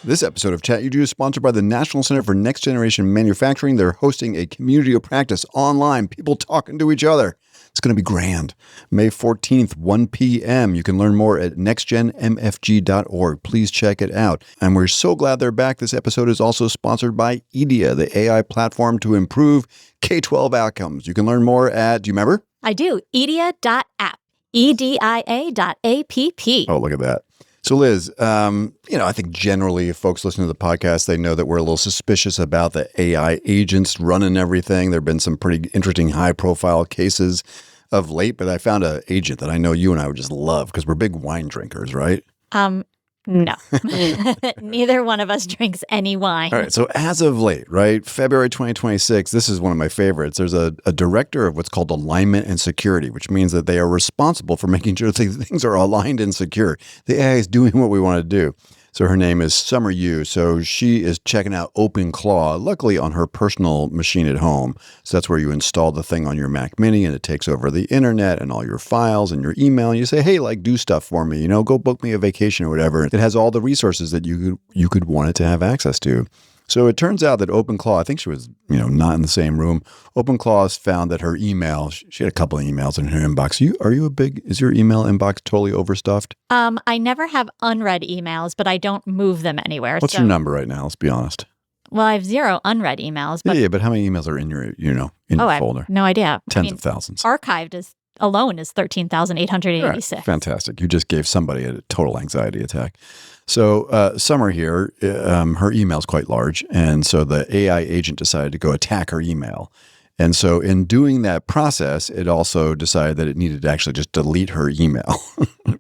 This episode of ChatEDU is sponsored by the National Center for Next Generation Manufacturing. They're hosting a community of practice online, people talking to each other. It's going to be grand. May 14th, 1 p.m. You can learn more at nextgenmfg.org. Please check it out. And we're so glad they're back. This episode is also sponsored by Edia, the AI platform to improve K-12 outcomes. You can learn more at, do you remember? I do. Edia.app. EDIA.app. Oh, look at that. So Liz, I think generally if folks listen to the podcast, they know that we're a little suspicious about the AI agents running everything. There have been some pretty interesting high-profile cases of late, but I found an agent that I know you and I would just love because we're big wine drinkers, right? No. Neither one of us drinks any wine. All right. So as of late, right, February 2026, this is one of my favorites. There's a director of what's called alignment and security, which means that they are responsible for making sure that things are aligned and secure. The AI is doing what we want to do. So her name is Summer Yu. So she is checking out OpenClaw, luckily on her personal machine at home. So that's where you install the thing on your Mac Mini and it takes over the internet and all your files and your email. And you say, hey, do stuff for me, go book me a vacation or whatever. It has all the resources that you could want it to have access to. So it turns out that OpenClaw, I think she was, not in the same room. OpenClaw found that her email, she had a couple of emails in her inbox. Is your email inbox totally overstuffed? I never have unread emails, but I don't move them anywhere. What's your number right now? Let's be honest. Well, I have 0 unread emails. But yeah, but how many emails are in your, in your folder? I have no idea. Tens of thousands. Archived alone is 13,886. Right, fantastic. You just gave somebody a total anxiety attack. So Summer here, her email is quite large. And so the AI agent decided to go attack her email. And so in doing that process, it also decided that it needed to actually just delete her email,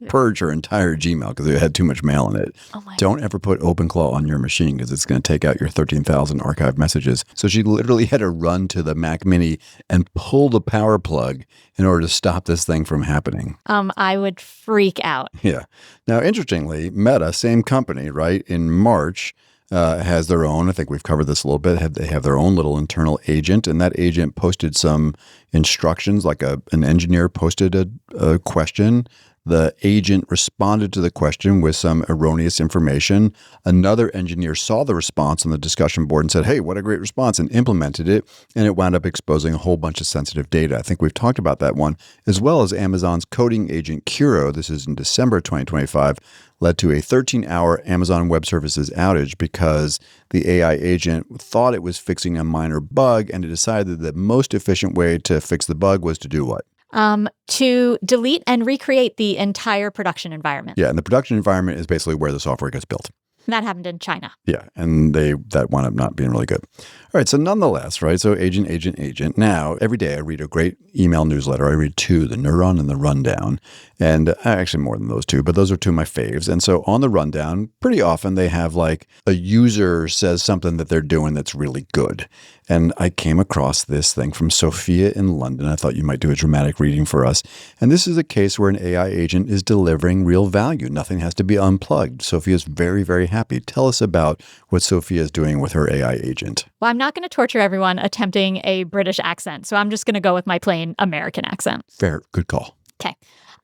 purge her entire Gmail because it had too much mail in it. Don't ever put OpenClaw on your machine because it's going to take out your 13,000 archived messages. So she literally had to run to the Mac Mini and pull the power plug in order to stop this thing from happening. I would freak out. Yeah. Now, interestingly, Meta, same company, right, in March, has their own, I think we've covered this a little bit, they have their own little internal agent, and that agent posted some instructions, like an engineer posted a question. The agent responded to the question with some erroneous information. Another engineer saw the response on the discussion board and said, hey, what a great response, and implemented it. And it wound up exposing a whole bunch of sensitive data. I think we've talked about that one, as well as Amazon's coding agent Kuro. This is in December 2025, led to a 13-hour Amazon Web Services outage because the AI agent thought it was fixing a minor bug, and it decided that the most efficient way to fix the bug was to do what? To delete and recreate the entire production environment. Yeah, and the production environment is basically where the software gets built. That happened in China. Yeah, and that wound up not being really good. All right, so nonetheless, right, so agent. Now, every day I read a great email newsletter. I read 2, the Neuron and the Rundown, and actually more than those 2, but those are 2 of my faves. And so on the Rundown, pretty often they have a user says something that they're doing that's really good. And I came across this thing from Sophia in London. I thought you might do a dramatic reading for us. And this is a case where an AI agent is delivering real value. Nothing has to be unplugged. Sophia's very, very happy. Tell us about what Sophia is doing with her AI agent. Well, I'm not going to torture everyone attempting a British accent, so I'm just going to go with my plain American accent. Fair. Good call. Okay.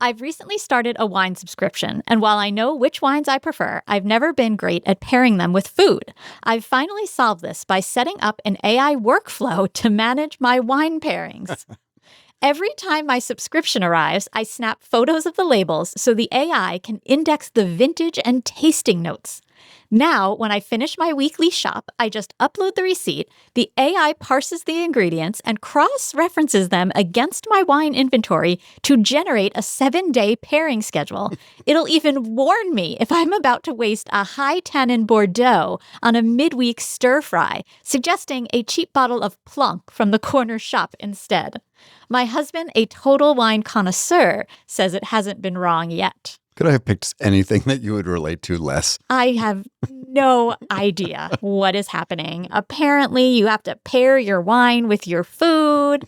I've recently started a wine subscription, and while I know which wines I prefer, I've never been great at pairing them with food. I've finally solved this by setting up an AI workflow to manage my wine pairings. Every time my subscription arrives, I snap photos of the labels so the AI can index the vintage and tasting notes. Now, when I finish my weekly shop, I just upload the receipt, the AI parses the ingredients and cross-references them against my wine inventory to generate a 7-day pairing schedule. It'll even warn me if I'm about to waste a high-tannin Bordeaux on a midweek stir-fry, suggesting a cheap bottle of Plunk from the corner shop instead. My husband, a total wine connoisseur, says it hasn't been wrong yet. Could I have picked anything that you would relate to less? I have no idea what is happening. Apparently, you have to pair your wine with your food.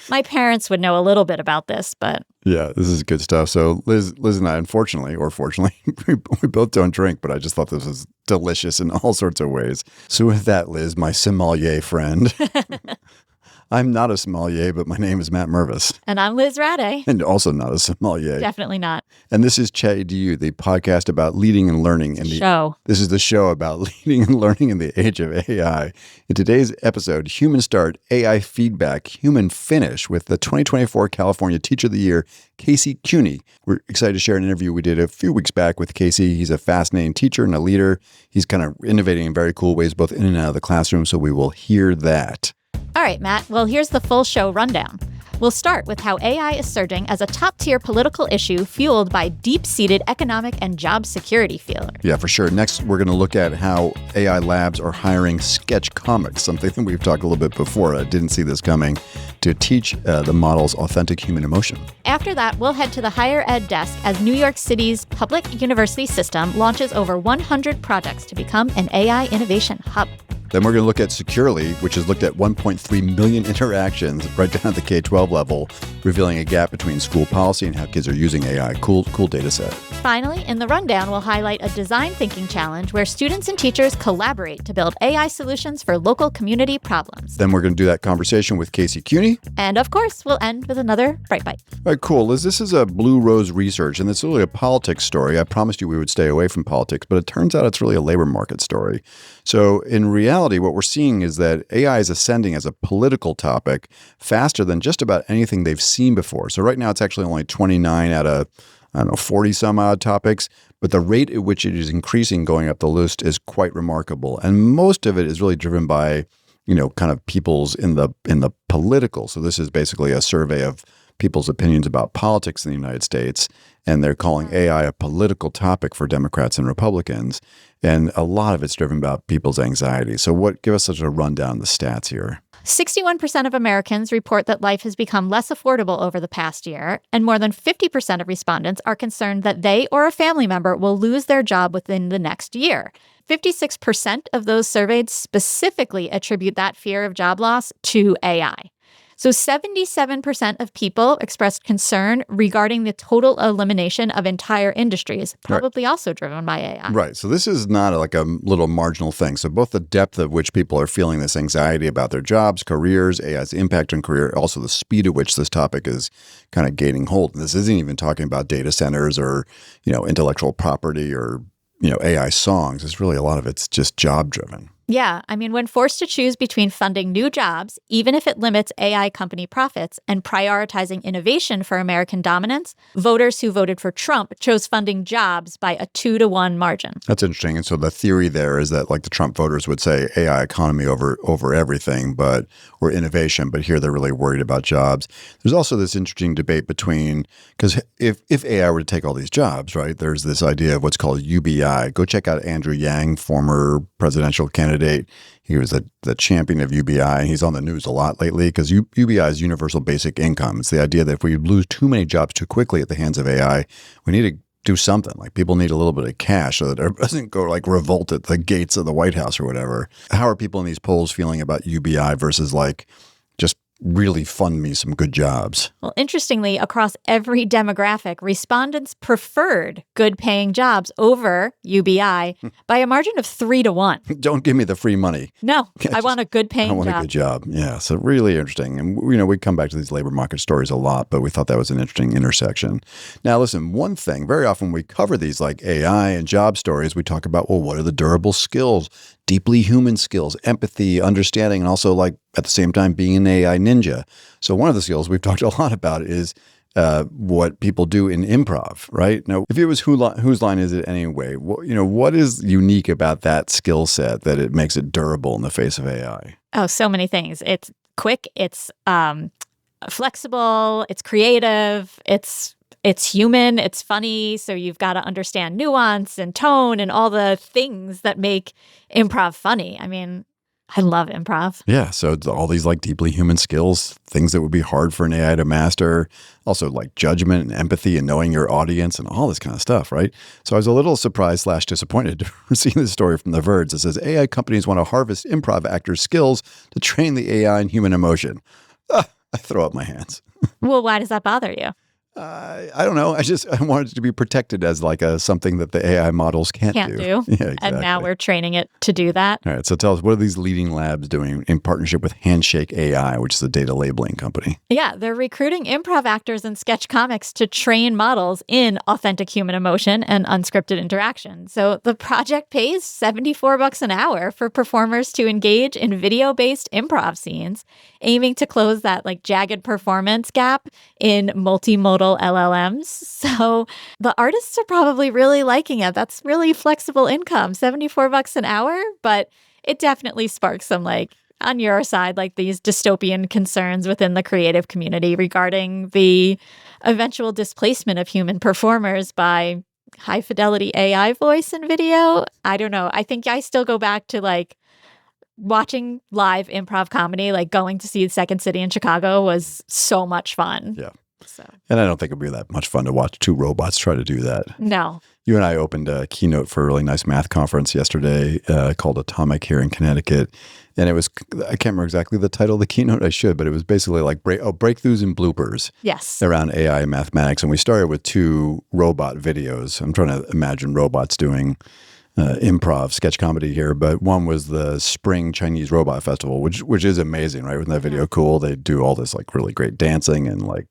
My parents would know a little bit about this, but... Yeah, this is good stuff. So Liz and I, unfortunately, or fortunately, we both don't drink, but I just thought this was delicious in all sorts of ways. So with that, Liz, my sommelier friend... I'm not a sommelier, but my name is Matt Mervis. And I'm Liz Rade. And also not a sommelier. Definitely not. And this is ChatEDU, the podcast about leading and learning. This is the show about leading and learning in the age of AI. In today's episode, Human Start, AI Feedback, Human Finish with the 2024 California Teacher of the Year, Casey Cuny. We're excited to share an interview we did a few weeks back with Casey. He's a fascinating teacher and a leader. He's kind of innovating in very cool ways, both in and out of the classroom, so we will hear that. All right, Matt. Well, here's the full show rundown. We'll start with how AI is surging as a top-tier political issue fueled by deep-seated economic and job security feelers. Yeah, for sure. Next, we're going to look at how AI labs are hiring sketch comics, something that we've talked a little bit before. I didn't see this coming, to teach the models authentic human emotion. After that, we'll head to the higher ed desk as New York City's public university system launches over 100 projects to become an AI innovation hub. Then we're going to look at Securely, which has looked at 1.3 million interactions right down at the K-12 level, revealing a gap between school policy and how kids are using AI. Cool data set. Finally, in the rundown, we'll highlight a design thinking challenge where students and teachers collaborate to build AI solutions for local community problems. Then we're going to do that conversation with Casey Cuny. And of course, we'll end with another Bright Bite. All right, cool. Liz, this is a Blue Rose research, and it's really a politics story. I promised you we would stay away from politics, but it turns out it's really a labor market story. So in reality, what we're seeing is that AI is ascending as a political topic faster than just about anything they've seen before. So right now, it's actually only 29 out of 40 some odd topics, but the rate at which it is increasing going up the list is quite remarkable. And most of it is really driven by, kind of people's in the political. So this is basically a survey of people's opinions about politics in the United States, and they're calling AI a political topic for Democrats and Republicans. And a lot of it's driven about people's anxiety. So give us such a rundown of the stats here. 61% of Americans report that life has become less affordable over the past year, and more than 50% of respondents are concerned that they or a family member will lose their job within the next year. 56% of those surveyed specifically attribute that fear of job loss to AI. So 77% of people expressed concern regarding the total elimination of entire industries, probably also driven by AI. Right. So this is not like a little marginal thing. So both the depth of which people are feeling this anxiety about their jobs, careers, AI's impact on career, also the speed at which this topic is kind of gaining hold. And this isn't even talking about data centers or, intellectual property or, AI songs. It's really a lot of it's just job driven. Yeah, when forced to choose between funding new jobs, even if it limits AI company profits, and prioritizing innovation for American dominance, voters who voted for Trump chose funding jobs by a 2-to-1 margin. That's interesting. And so the theory there is that like the Trump voters would say AI economy over everything, or innovation, but here they're really worried about jobs. There's also this interesting debate between, because if AI were to take all these jobs, right, there's this idea of what's called UBI. Go check out Andrew Yang, former presidential candidate. He was the champion of UBI, and he's on the news a lot lately because UBI is universal basic income. It's the idea that if we lose too many jobs too quickly at the hands of AI, we need to do something. Like people need a little bit of cash so that it doesn't go like revolt at the gates of the White House or whatever. How are people in these polls feeling about UBI versus like just really fund me some good jobs? Well, interestingly, across every demographic, respondents preferred good-paying jobs over UBI by a margin of 3-to-1. Don't give me the free money. No, I want a good-paying job. I want a good job. Yeah, so really interesting. And, we come back to these labor market stories a lot, but we thought that was an interesting intersection. Now, listen, one thing, very often we cover these like AI and job stories, we talk about, what are the durable skills? Deeply human skills, empathy, understanding, and also like at the same time being an AI ninja. So one of the skills we've talked a lot about is what people do in improv, right? Now, if it was whose line is it anyway? What is unique about that skill set that it makes it durable in the face of AI? Oh, so many things. It's quick. It's flexible. It's creative. It's human, it's funny, so you've got to understand nuance and tone and all the things that make improv funny. I love improv. Yeah, so it's all these like deeply human skills, things that would be hard for an AI to master, also like judgment and empathy and knowing your audience and all this kind of stuff, right? So I was a little surprised / disappointed to see this story from The Verge that says AI companies want to harvest improv actors' skills to train the AI in human emotion. I throw up my hands. Well, why does that bother you? I don't know. I wanted it to be protected as like something that the AI models can't do. Yeah, exactly. And now we're training it to do that. All right. So tell us, what are these leading labs doing in partnership with Handshake AI, which is a data labeling company? Yeah, they're recruiting improv actors and sketch comics to train models in authentic human emotion and unscripted interaction. So the project pays $74 an hour for performers to engage in video-based improv scenes, aiming to close that like jagged performance gap in multimodal LLMs. So the artists are probably really liking it. That's really flexible income, $74 an hour, but it definitely sparks some like on your side, like these dystopian concerns within the creative community regarding the eventual displacement of human performers by high fidelity AI voice and video. I don't know. I think I still go back to like watching live improv comedy, like going to see Second City in Chicago was so much fun. Yeah. So. And I don't think it'd be that much fun to watch two robots try to do that. No. You and I opened a keynote for a really nice math conference yesterday called Atomic here in Connecticut. And it was, I can't remember exactly the title of the keynote, I should, but it was basically like breakthroughs and bloopers. Yes. Around AI and mathematics. And we started with two robot videos. I'm trying to imagine robots doing improv sketch comedy here, but one was the Spring Chinese Robot Festival, which is amazing, right? Wasn't that video cool? They do all this like really great dancing and like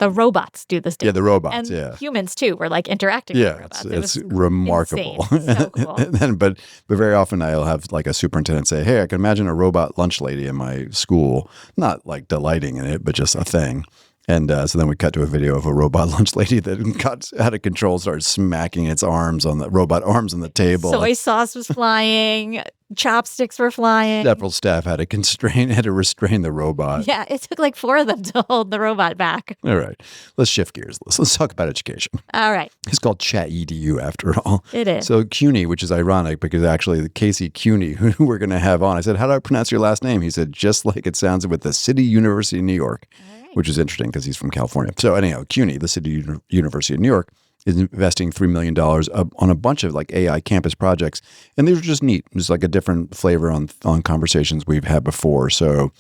the robots do this. Yeah, the robots, and humans too were like interacting with robots. It's remarkable. So cool. but very often I'll have like a superintendent say, hey, I can imagine a robot lunch lady in my school, not like delighting in it, but just a thing. And so then we cut to a video of a robot lunch lady that got out of control, started smacking its arms on the robot arms on the table. Soy sauce was flying, chopsticks were flying. Several staff had to restrain the robot. Yeah, it took like 4 of them to hold the robot back. All right, let's shift gears. Let's talk about education. All right. It's called ChatEDU after all. It is. So CUNY, which is ironic because actually Casey CUNY, who we're going to have on, I said, how do I pronounce your last name? He said, just like it sounds with the City University of New York. Which is interesting because he's from California. So anyhow, CUNY, the City University of New York, is investing $3 million on a bunch of like AI campus projects. And these are just neat. It's like a different flavor on conversations we've had before. So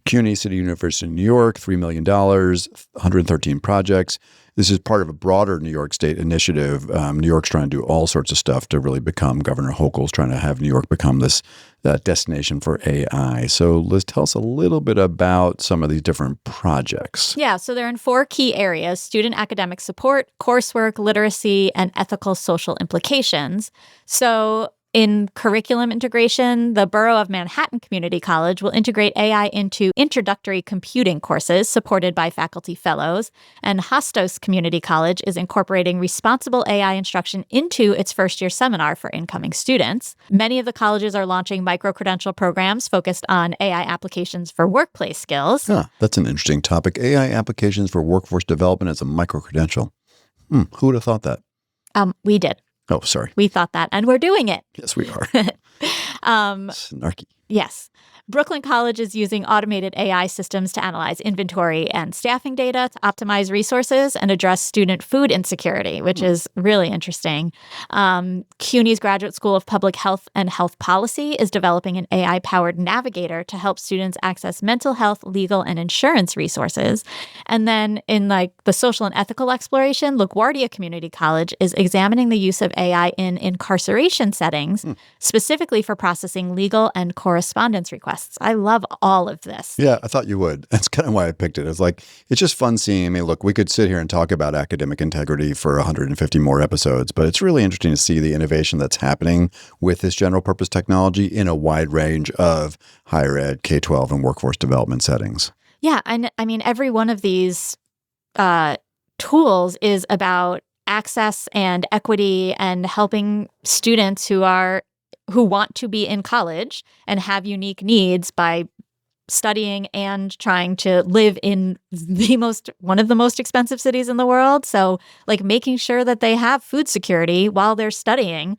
CUNY, City University of New York, $3 million, 113 projects. This is part of a broader New York State initiative. New York's trying to do all sorts of stuff to really become, Governor Hochul's trying to have New York become this destination for AI. So Liz, tell us a little bit about some of these different projects. Yeah, so they're in 4 key areas: student academic support, coursework, literacy, and ethical social implications. So in curriculum integration, the Borough of Manhattan Community College will integrate AI into introductory computing courses supported by faculty fellows. And Hostos Community College is incorporating responsible AI instruction into its first-year seminar for incoming students. Many of the colleges are launching micro-credential programs focused on AI applications for workplace skills. That's an interesting topic. AI applications for workforce development as a micro-credential. Who would have thought that? We did. Oh, sorry. We thought that, and we're doing it. Yes, we are. Snarky. Yes. Brooklyn College is using automated AI systems to analyze inventory and staffing data to optimize resources and address student food insecurity, which is really interesting. CUNY's Graduate School of Public Health and Health Policy is developing an AI-powered navigator to help students access mental health, legal, and insurance resources. And then in like the social and ethical exploration, LaGuardia Community College is examining the use of AI in incarceration settings, specifically for processing legal and correspondence requests. I love all of this. Yeah, I thought you would. That's kind of why I picked it. It's like, it's just fun seeing. I mean, look, we could sit here and talk about academic integrity for 150 more episodes, but it's really interesting to see the innovation that's happening with this general purpose technology in a wide range of higher ed, K-12, and workforce development settings. Yeah, and I mean, every one of these tools is about access and equity and helping students who want to be in college and have unique needs by studying and trying to live in one of the most expensive cities in the world. So like making sure that they have food security while they're studying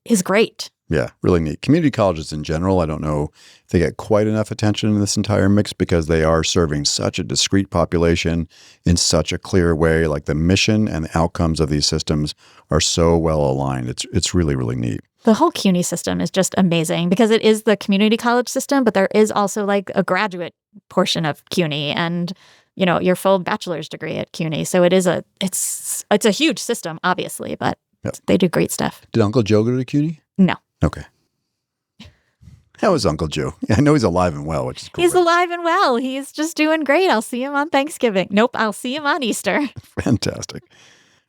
is great. Yeah, really neat. Community colleges in general, I don't know if they get quite enough attention in this entire mix because they are serving such a discrete population in such a clear way. Like the mission and the outcomes of these systems are so well aligned. It's really, really neat. The whole CUNY system is just amazing because it is the community college system, but there is also like a graduate portion of CUNY. And your full bachelor's degree at CUNY. So it's a huge system, obviously, but they do great stuff. Did Uncle Joe go to CUNY? No. Okay. How is Uncle Joe? I know he's alive and well, which is cool. He's alive and well. He's just doing great. I'll see him on Thanksgiving. Nope, I'll see him on Easter. Fantastic.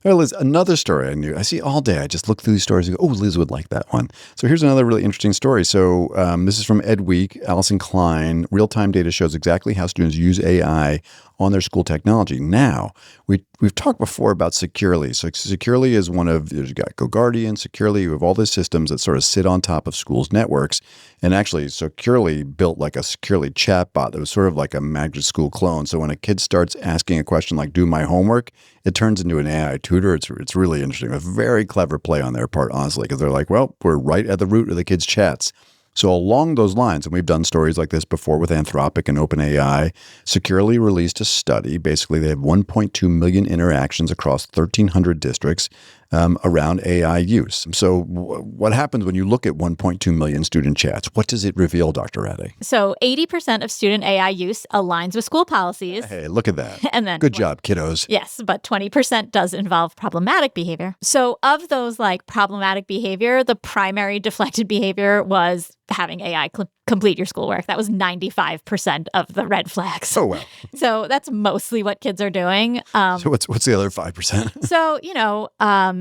All right, Liz, another story I see all day. I just look through these stories and go, oh, Liz would like that one. So here's another really interesting story. So this is from Ed Week, Allison Klein. Real-time data shows exactly how students use AI on their school technology. Now, we've talked before about Securely. So Securely is you've got GoGuardian, Securely, you have all these systems that sort of sit on top of schools' networks. And actually, Securely built like a Securely chatbot that was sort of like a Magic School clone. So when a kid starts asking a question like, do my homework, it turns into an AI tutor. It's really interesting. A very clever play on their part, honestly, because they're like, well, we're right at the root of the kids' chats. So along those lines, and we've done stories like this before with Anthropic and OpenAI, Securely released a study. Basically, they have 1.2 million interactions across 1,300 districts around AI use. So what happens when you look at 1.2 million student chats? What does it reveal, Dr. Addy? So 80% of student AI use aligns with school policies. Hey, look at that. And then, good job, kiddos. Yes, but 20% does involve problematic behavior. So of those problematic behavior, the primary deflected behavior was having AI complete your schoolwork. That was 95% of the red flags. Oh, wow. So that's mostly what kids are doing. So what's the other 5%? So,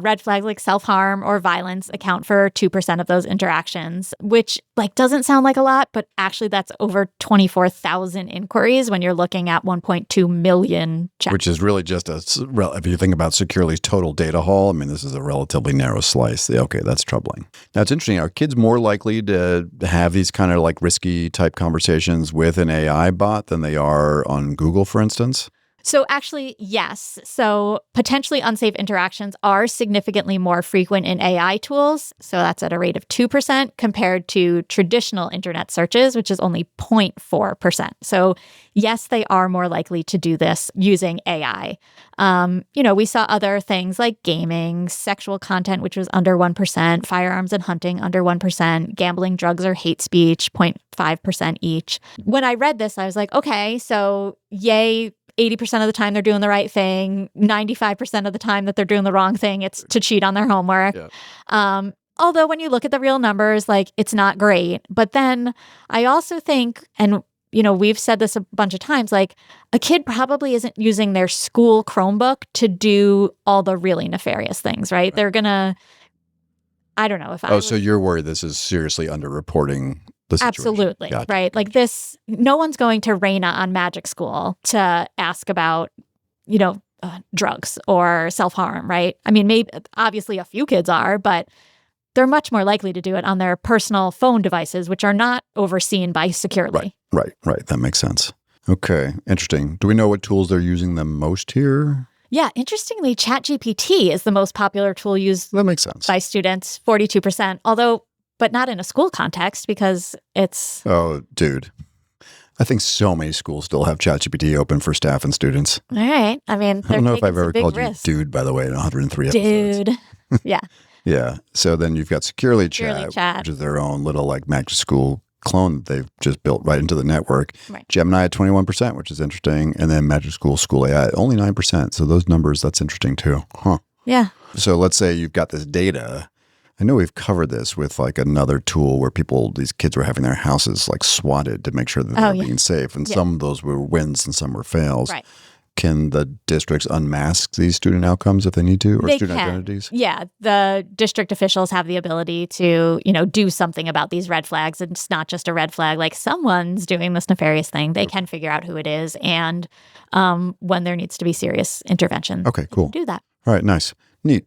red flags like self-harm or violence account for 2% of those interactions, which doesn't sound like a lot, but actually that's over 24,000 inquiries when you're looking at 1.2 million chats. Which is really just if you think about Securely's total data haul, I mean, this is a relatively narrow slice. Okay, that's troubling. Now, it's interesting. Are kids more likely to have these kind of risky type conversations with an AI bot than they are on Google, for instance? So actually, yes. So potentially unsafe interactions are significantly more frequent in AI tools. So that's at a rate of 2% compared to traditional internet searches, which is only 0.4%. So yes, they are more likely to do this using AI. We saw other things like gaming, sexual content, which was under 1%, firearms and hunting under 1%, gambling, drugs, or hate speech, 0.5% each. When I read this, I was like, okay, so yay, 80% of the time they're doing the right thing, 95% of the time that they're doing the wrong thing, it's to cheat on their homework. Yeah. Although when you look at the real numbers, it's not great. But then I also think, and we've said this a bunch of times, a kid probably isn't using their school Chromebook to do all the really nefarious things, right? They're going to, I don't know if I so you're worried this is seriously underreporting the situation. Absolutely. Gotcha. Right. This, no one's going to Raina on Magic School to ask about, drugs or self-harm, right? I mean, maybe obviously a few kids are, but they're much more likely to do it on their personal phone devices, which are not overseen by Securely. Right. That makes sense. Okay. Interesting. Do we know what tools they're using the most here? Yeah. Interestingly, ChatGPT is the most popular tool used that makes sense. by students, 42%, but not in a school context because it's... Oh, dude. I think so many schools still have ChatGPT open for staff and students. All right. I mean, I don't know if I've ever called you dude, by the way, in 103 episodes. Dude. Yeah. Yeah. So then you've got Securely Chat, which is their own little Magic School clone that they've just built right into the network. Right. Gemini at 21%, which is interesting. And then Magic School AI at only 9%. So those numbers, that's interesting too. Huh. Yeah. So let's say you've got this data. I know we've covered this with another tool where these kids were having their houses swatted to make sure that they're being safe. And some of those were wins and some were fails. Right. Can the districts unmask these student outcomes if they need to, or student identities? Yeah. The district officials have the ability to, do something about these red flags. And it's not just a red flag, someone's doing this nefarious thing. They can figure out who it is. And when there needs to be serious intervention. Okay, cool. Do that. All right, nice. Neat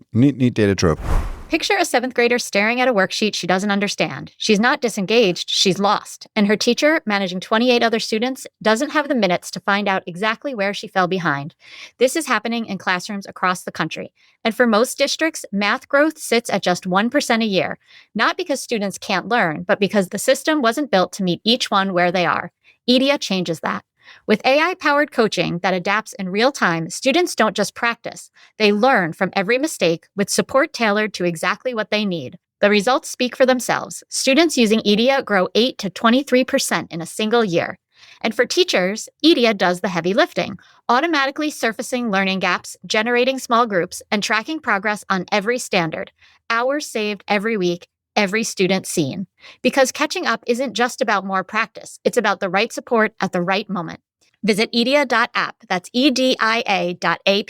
data trope. Picture a 7th grader staring at a worksheet she doesn't understand. She's not disengaged, she's lost. And her teacher, managing 28 other students, doesn't have the minutes to find out exactly where she fell behind. This is happening in classrooms across the country. And for most districts, math growth sits at just 1% a year. Not because students can't learn, but because the system wasn't built to meet each one where they are. EDIA changes that. With AI-powered coaching that adapts in real time, students don't just practice. They learn from every mistake with support tailored to exactly what they need. The results speak for themselves. Students using EDIA grow 8 to 23% in a single year. And for teachers, EDIA does the heavy lifting, automatically surfacing learning gaps, generating small groups, and tracking progress on every standard. Hours saved every week, every student seen. Because catching up isn't just about more practice, it's about the right support at the right moment. Visit edia.app, that's EDIA.app,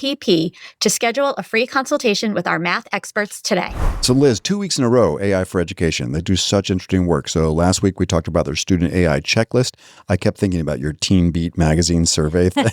to schedule a free consultation with our math experts today. So Liz, 2 weeks in a row, AI for Education. They do such interesting work. So last week we talked about their student AI checklist. I kept thinking about your Teen Beat magazine survey thing.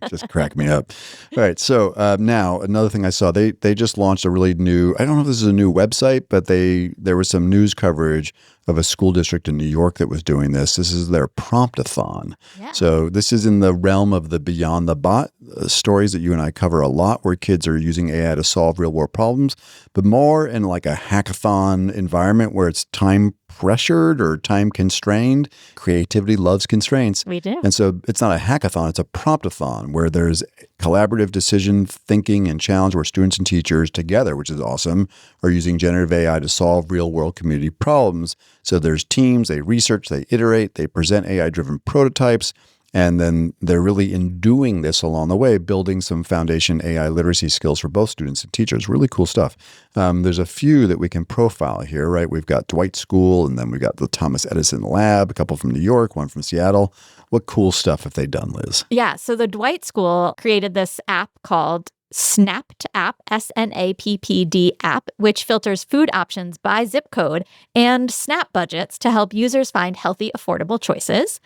Just cracked me up. All right. So now another thing I saw, they just launched a really new, I don't know if this is a new website, but there was some news coverage of a school district in New York that was doing this. This is their promptathon. Yeah. So this is in the realm of the beyond the bot stories that you and I cover a lot, where kids are using AI to solve real world problems, but more in like a hackathon environment where it's time pressured or time constrained. Creativity loves constraints. We do. And so it's not a hackathon, it's a promptathon where there's collaborative decision thinking and challenge where students and teachers together, which is awesome, are using generative AI to solve real world community problems. So there's teams, they research, they iterate, they present AI driven prototypes. And then they're really, in doing this along the way, building some foundation AI literacy skills for both students and teachers. Really cool stuff. There's a few that we can profile here, right? We've got Dwight School, and then we've got the Thomas Edison Lab, a couple from New York, one from Seattle. What cool stuff have they done, Liz? Yeah. So the Dwight School created this app called Snapped app, SNAPPD app, which filters food options by zip code and SNAP budgets to help users find healthy, affordable choices.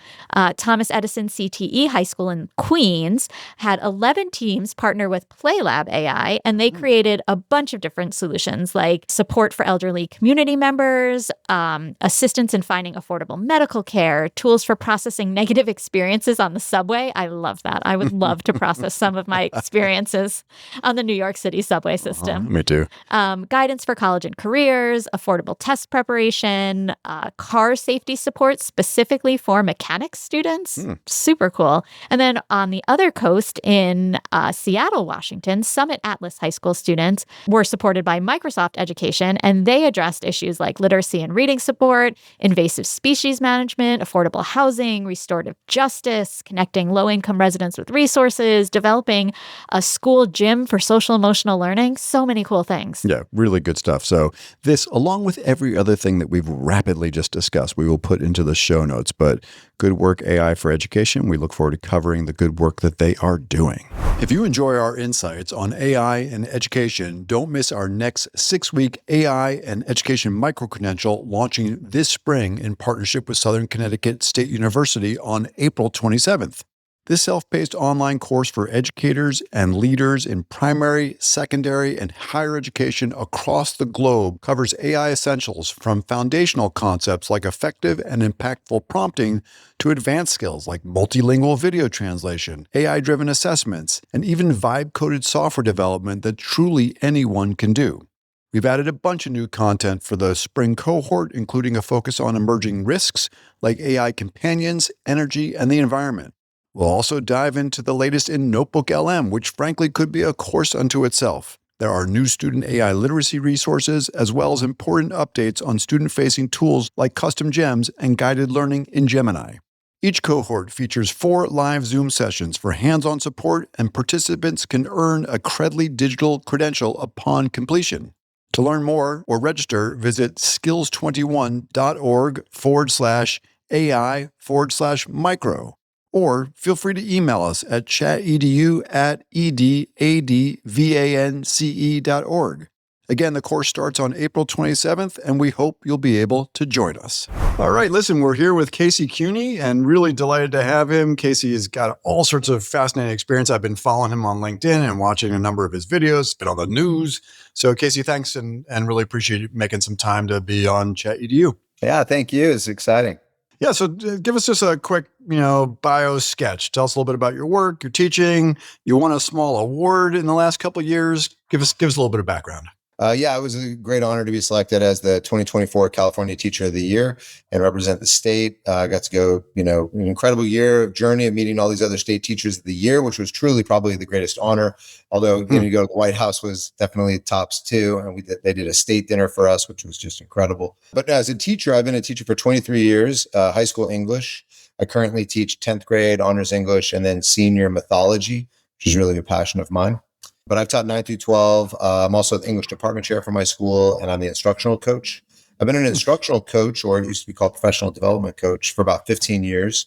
Thomas Edison CTE High School in Queens had 11 teams partner with PlayLab AI, and they created a bunch of different solutions like support for elderly community members, assistance in finding affordable medical care, tools for processing negative experiences on the subway. I love that. I would love to process some of my experiences on the New York City subway system. Me too. Guidance for college and careers, affordable test preparation, car safety support specifically for mechanics students. Super cool. And then on the other coast in Seattle, Washington, Summit Atlas High School students were supported by Microsoft Education, and they addressed issues like literacy and reading support, invasive species management, affordable housing, restorative justice, connecting low-income residents with resources, developing a school gym for social emotional learning. So many cool things. Yeah, really good stuff. So this, along with every other thing that we've rapidly just discussed, we will put into the show notes. But good work, AI for Education. We look forward to covering the good work that they are doing. If you enjoy our insights on AI and education, don't miss our next 6-week AI and Education micro-credential launching this spring in partnership with Southern Connecticut State University on April 27th. This self-paced online course for educators and leaders in primary, secondary, and higher education across the globe covers AI essentials from foundational concepts like effective and impactful prompting to advanced skills like multilingual video translation, AI-driven assessments, and even vibe-coded software development that truly anyone can do. We've added a bunch of new content for the spring cohort, including a focus on emerging risks like AI companions, energy, and the environment. We'll also dive into the latest in Notebook LM, which frankly could be a course unto itself. There are new student AI literacy resources, as well as important updates on student-facing tools like custom gems and guided learning in Gemini. Each cohort features 4 live Zoom sessions for hands-on support, and participants can earn a Credly digital credential upon completion. To learn more or register, visit skills21.org/AI/micro. Or feel free to email us at chatedU@edadvance.org. Again, the course starts on April 27th, and we hope you'll be able to join us. All right, listen, we're here with Casey Cuny, and really delighted to have him. Casey has got all sorts of fascinating experience. I've been following him on LinkedIn and watching a number of his videos, been on the news. So Casey, thanks, and really appreciate you making some time to be on ChatEDU. Yeah, thank you. It's exciting. Yeah, so give us just a quick, bio sketch. Tell us a little bit about your work, your teaching. You won a small award in the last couple of years. Give us a little bit of background. Yeah, it was a great honor to be selected as the 2024 California Teacher of the Year and represent the state. I got to go, an incredible year of journey of meeting all these other state teachers of the year, which was truly probably the greatest honor. Although, you go to the White House was definitely tops too. And they did a state dinner for us, which was just incredible. But as a teacher, I've been a teacher for 23 years, high school English. I currently teach 10th grade honors English and then senior mythology, which is really a passion of mine. But I've taught 9 through 12. I'm also the English department chair for my school, and I'm the instructional coach. I've been an instructional coach, or it used to be called professional development coach, for about 15 years.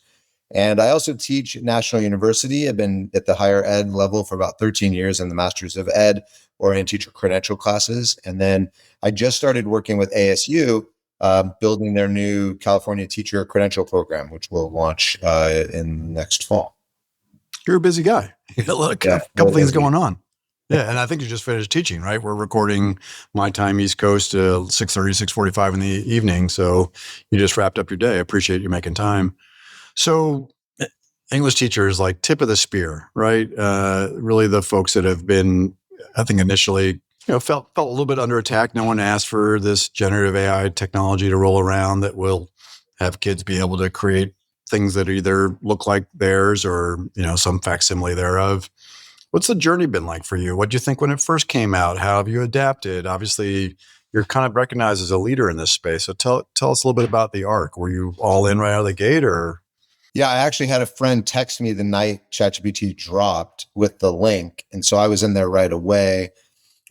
And I also teach at National University. I've been at the higher ed level for about 13 years in the Masters of Ed or in teacher credential classes. And then I just started working with ASU, building their new California teacher credential program, which will launch in next fall. You're a busy guy. You got a couple things going on. Yeah, and I think you just finished teaching, right? We're recording my time East Coast 6:30, 6:45 in the evening. So you just wrapped up your day. I appreciate you making time. So English teachers, like tip of the spear, right? Really the folks that have been, I think initially, felt a little bit under attack. No one asked for this generative AI technology to roll around that will have kids be able to create things that either look like theirs or, some facsimile thereof. What's the journey been like for you? What did you think when it first came out? How have you adapted? Obviously, you're kind of recognized as a leader in this space. So tell us a little bit about the arc. Were you all in right out of the gate, or? Yeah, I actually had a friend text me the night ChatGPT dropped with the link. And so I was in there right away.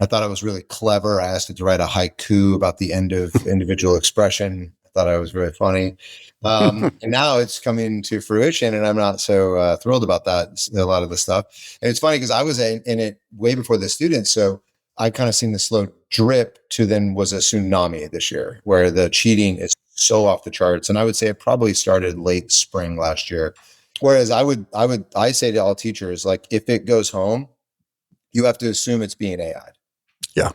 I thought I was really clever. I asked it to write a haiku about the end of individual expression. I thought I was very funny. And now it's coming to fruition, and I'm not so thrilled about that, a lot of the stuff. And it's funny because I was in it way before the students. So I kind of seen the slow drip to then was a tsunami this year where the cheating is so off the charts. And I would say it probably started late spring last year. Whereas I say to all teachers, like, if it goes home, you have to assume it's being AI. Yeah.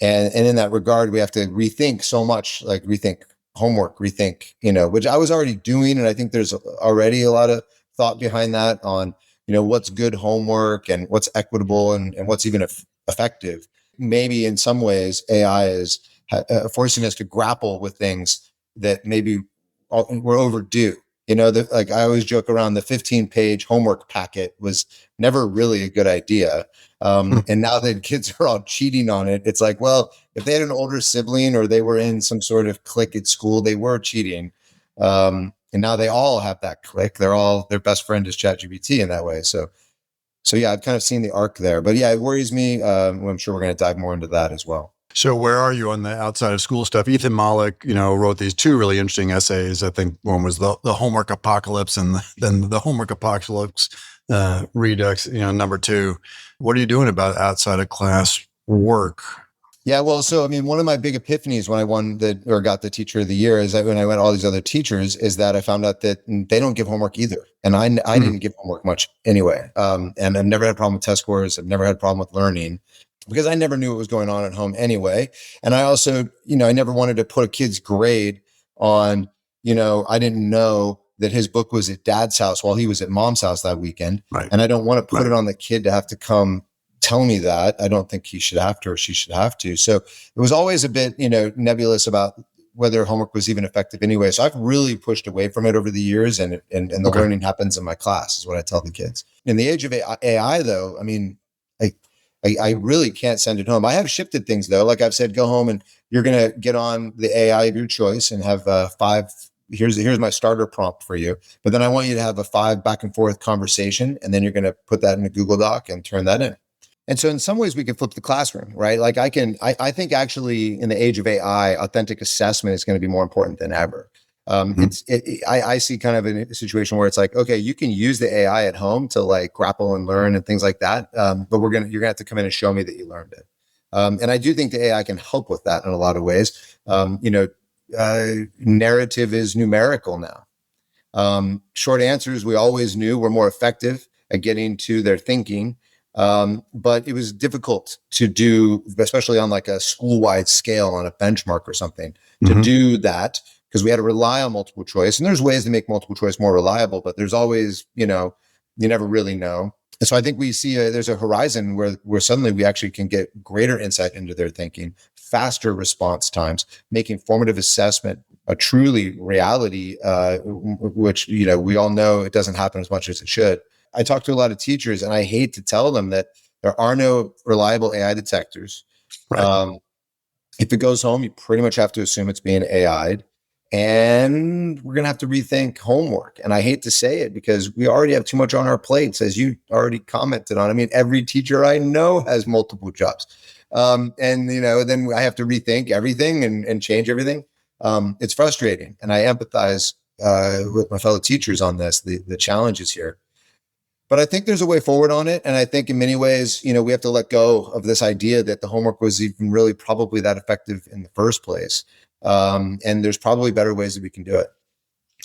And in that regard, we have to rethink so much, like rethink homework, rethink, which I was already doing. And I think there's already a lot of thought behind that on, what's good homework and what's equitable and what's even effective. Maybe in some ways, AI is forcing us to grapple with things that maybe we're overdue. Like I always joke around, the 15-page homework packet was never really a good idea. And now that kids are all cheating on it, it's like, well, if they had an older sibling or they were in some sort of clique at school, they were cheating. And now they all have that clique. Their best friend is ChatGPT in that way. So yeah, I've kind of seen the arc there. But yeah, it worries me. I'm sure we're going to dive more into that as well. So where are you on the outside of school stuff? Ethan Malik, wrote these two really interesting essays. I think one was the homework apocalypse, and then the homework apocalypse redux, number two. What are you doing about outside of class work? Yeah, well, so one of my big epiphanies when I got the Teacher of the Year is that when I went to all these other teachers, is that I found out that they don't give homework either, and I didn't give homework much anyway. And I've never had a problem with test scores. I've never had a problem with learning, because I never knew what was going on at home anyway. And I also, I never wanted to put a kid's grade on, I didn't know that his book was at dad's house while he was at mom's house that weekend. Right. And I don't want to put it on the kid to have to come tell me that. I don't think he should have to, or she should have to. So it was always a bit, nebulous about whether homework was even effective anyway. So I've really pushed away from it over the years, and the learning happens in my class is what I tell the kids. In the age of AI though, I really can't send it home. I have shifted things though. Like I've said, go home and you're going to get on the AI of your choice and have 5. Here's my starter prompt for you. But then I want you to have a 5 back and forth conversation. And then you're going to put that in a Google Doc and turn that in. And so in some ways we can flip the classroom, right? Like I think actually in the age of AI, authentic assessment is going to be more important than ever. I see kind of a situation where it's like, okay, you can use the AI at home to like grapple and learn and things like that. But you're gonna have to come in and show me that you learned it. And I do think the AI can help with that in a lot of ways. Narrative is numerical now. Short answers, we always knew were more effective at getting to their thinking. But it was difficult to do, especially on like a school-wide scale on a benchmark or something, to do that, because we had to rely on multiple choice. And there's ways to make multiple choice more reliable, but there's always, you never really know. And so I think we see there's a horizon where suddenly we actually can get greater insight into their thinking, faster response times, making formative assessment a truly reality, which, we all know it doesn't happen as much as it should. I talk to a lot of teachers, and I hate to tell them that there are no reliable AI detectors. Right. If it goes home, you pretty much have to assume it's being AI'd. And we're going to have to rethink homework. And I hate to say it because we already have too much on our plates, as you already commented on. I mean, every teacher I know has multiple jobs. And, then I have to rethink everything and change everything. It's frustrating. And I empathize with my fellow teachers on this, the challenges here. But I think there's a way forward on it. And I think in many ways, we have to let go of this idea that the homework was even really probably that effective in the first place. And there's probably better ways that we can do it.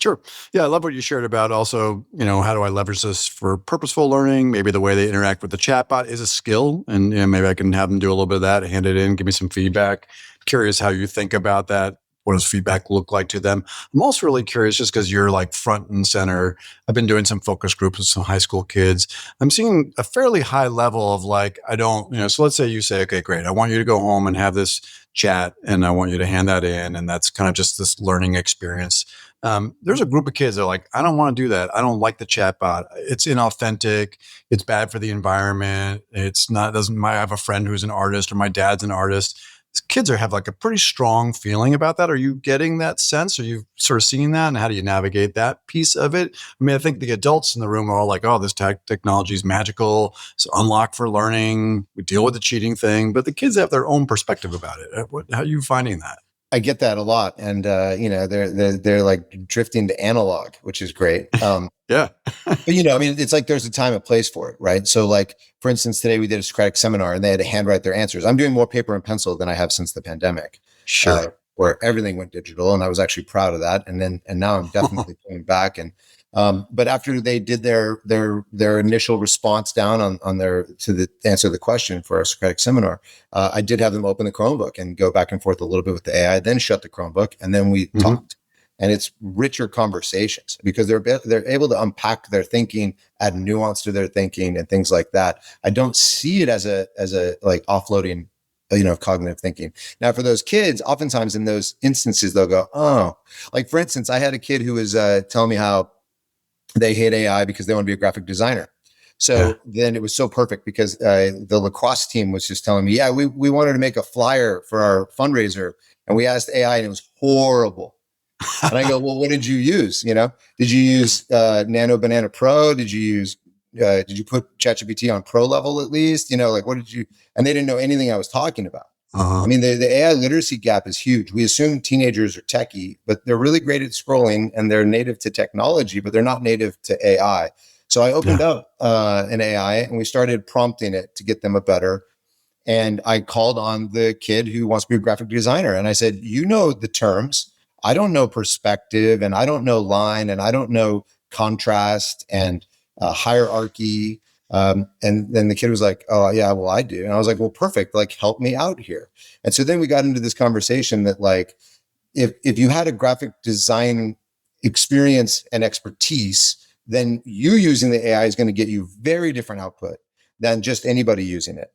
Sure. Yeah, I love what you shared about also, how do I leverage this for purposeful learning? Maybe the way they interact with the chatbot is a skill, and maybe I can have them do a little bit of that, hand it in, give me some feedback. Curious how you think about that. What does feedback look like to them? I'm also really curious just because you're like front and center. I've been doing some focus groups with some high school kids. I'm seeing a fairly high level of like, I don't, so let's say you say, okay, great. I want you to go home and have this chat and I want you to hand that in. And that's kind of just this learning experience. There's a group of kids that are like, I don't want to do that. I don't like the chatbot. It's inauthentic. It's bad for the environment. It's not, I have a friend who's an artist or my dad's an artist. Kids have like a pretty strong feeling about that. Are you getting that sense? Are you sort of seeing that? And how do you navigate that piece of it? I mean, I think the adults in the room are all like, oh, this technology is magical. It's unlocked for learning. We deal with the cheating thing, but the kids have their own perspective about it. How are you finding that? I get that a lot. And, they're like drifting to analog, which is great. Yeah. But, it's like there's a time and place for it, right? So like, for instance, today we did a Socratic seminar and they had to handwrite their answers. I'm doing more paper and pencil than I have since the pandemic. Sure. Where everything went digital, and I was actually proud of that. And now I'm definitely pulling back. And but after they did their initial response down on their to answer the question for our Socratic seminar, I did have them open the Chromebook and go back and forth a little bit with the AI, then shut the Chromebook, and then we talked. And it's richer conversations because they're able to unpack their thinking, add nuance to their thinking, and things like that. I don't see it as a like offloading, cognitive thinking. Now, for those kids, oftentimes in those instances, they'll go, oh, like for instance, I had a kid who was telling me how they hate AI because they want to be a graphic designer. So then it was so perfect because the lacrosse team was just telling me, yeah, we wanted to make a flyer for our fundraiser, and we asked AI, and it was horrible. And I go, well, what did you use? Did you use Nano Banana Pro? Did you put ChatGPT on pro level at least? Like what did you? And they didn't know anything I was talking about. I mean, the AI literacy gap is huge. We assume teenagers are techie, but they're really great at scrolling and they're native to technology, but they're not native to AI. So I opened up an AI and we started prompting it to get them a better. And I called on the kid who wants to be a graphic designer. And I said, the terms. I don't know perspective, and I don't know line, and I don't know contrast and hierarchy. And then the kid was like, oh yeah, well I do. And I was like, well, perfect. Like, help me out here. And so then we got into this conversation that like, if you had a graphic design experience and expertise, then you using the AI is going to get you very different output than just anybody using it.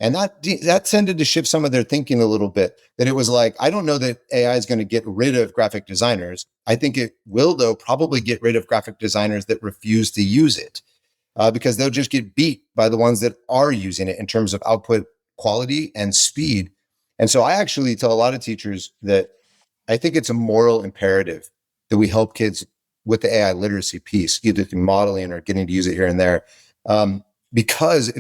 And that tended to shift some of their thinking a little bit, that it was like, I don't know that AI is going to get rid of graphic designers. I think it will, though, probably get rid of graphic designers that refuse to use it because they'll just get beat by the ones that are using it in terms of output quality and speed. And so I actually tell a lot of teachers that I think it's a moral imperative that we help kids with the AI literacy piece, either through modeling or getting to use it here and there. Because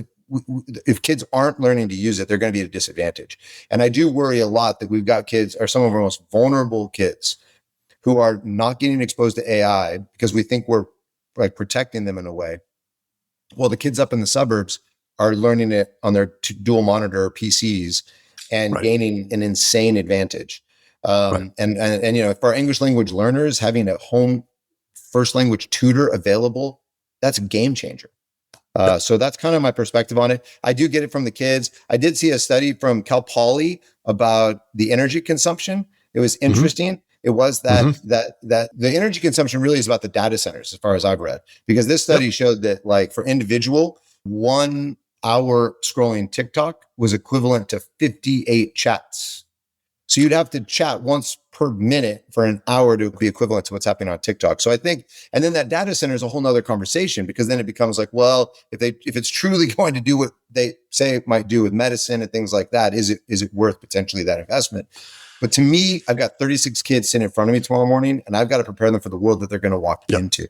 if kids aren't learning to use it, they're going to be at a disadvantage. And I do worry a lot that we've got kids, or some of our most vulnerable kids, who are not getting exposed to AI because we think we're like protecting them in a way. Well, the kids up in the suburbs are learning it on their dual monitor PCs and gaining an insane advantage. And for our English language learners, having a home first language tutor available, that's a game changer. So that's kind of my perspective on it. I do get it from the kids. I did see a study from Cal Poly about the energy consumption. It was interesting. It was that the energy consumption really is about the data centers, as far as I've read, because this study showed that, like, for individual, 1 hour scrolling TikTok was equivalent to 58 chats. So you'd have to chat once per minute for an hour to be equivalent to what's happening on TikTok. So I think, and then that data center is a whole nother conversation, because then it becomes like, well, if it's truly going to do what they say it might do with medicine and things like that, is it worth potentially that investment? But to me, I've got 36 kids sitting in front of me tomorrow morning, and I've got to prepare them for the world that they're going to walk into.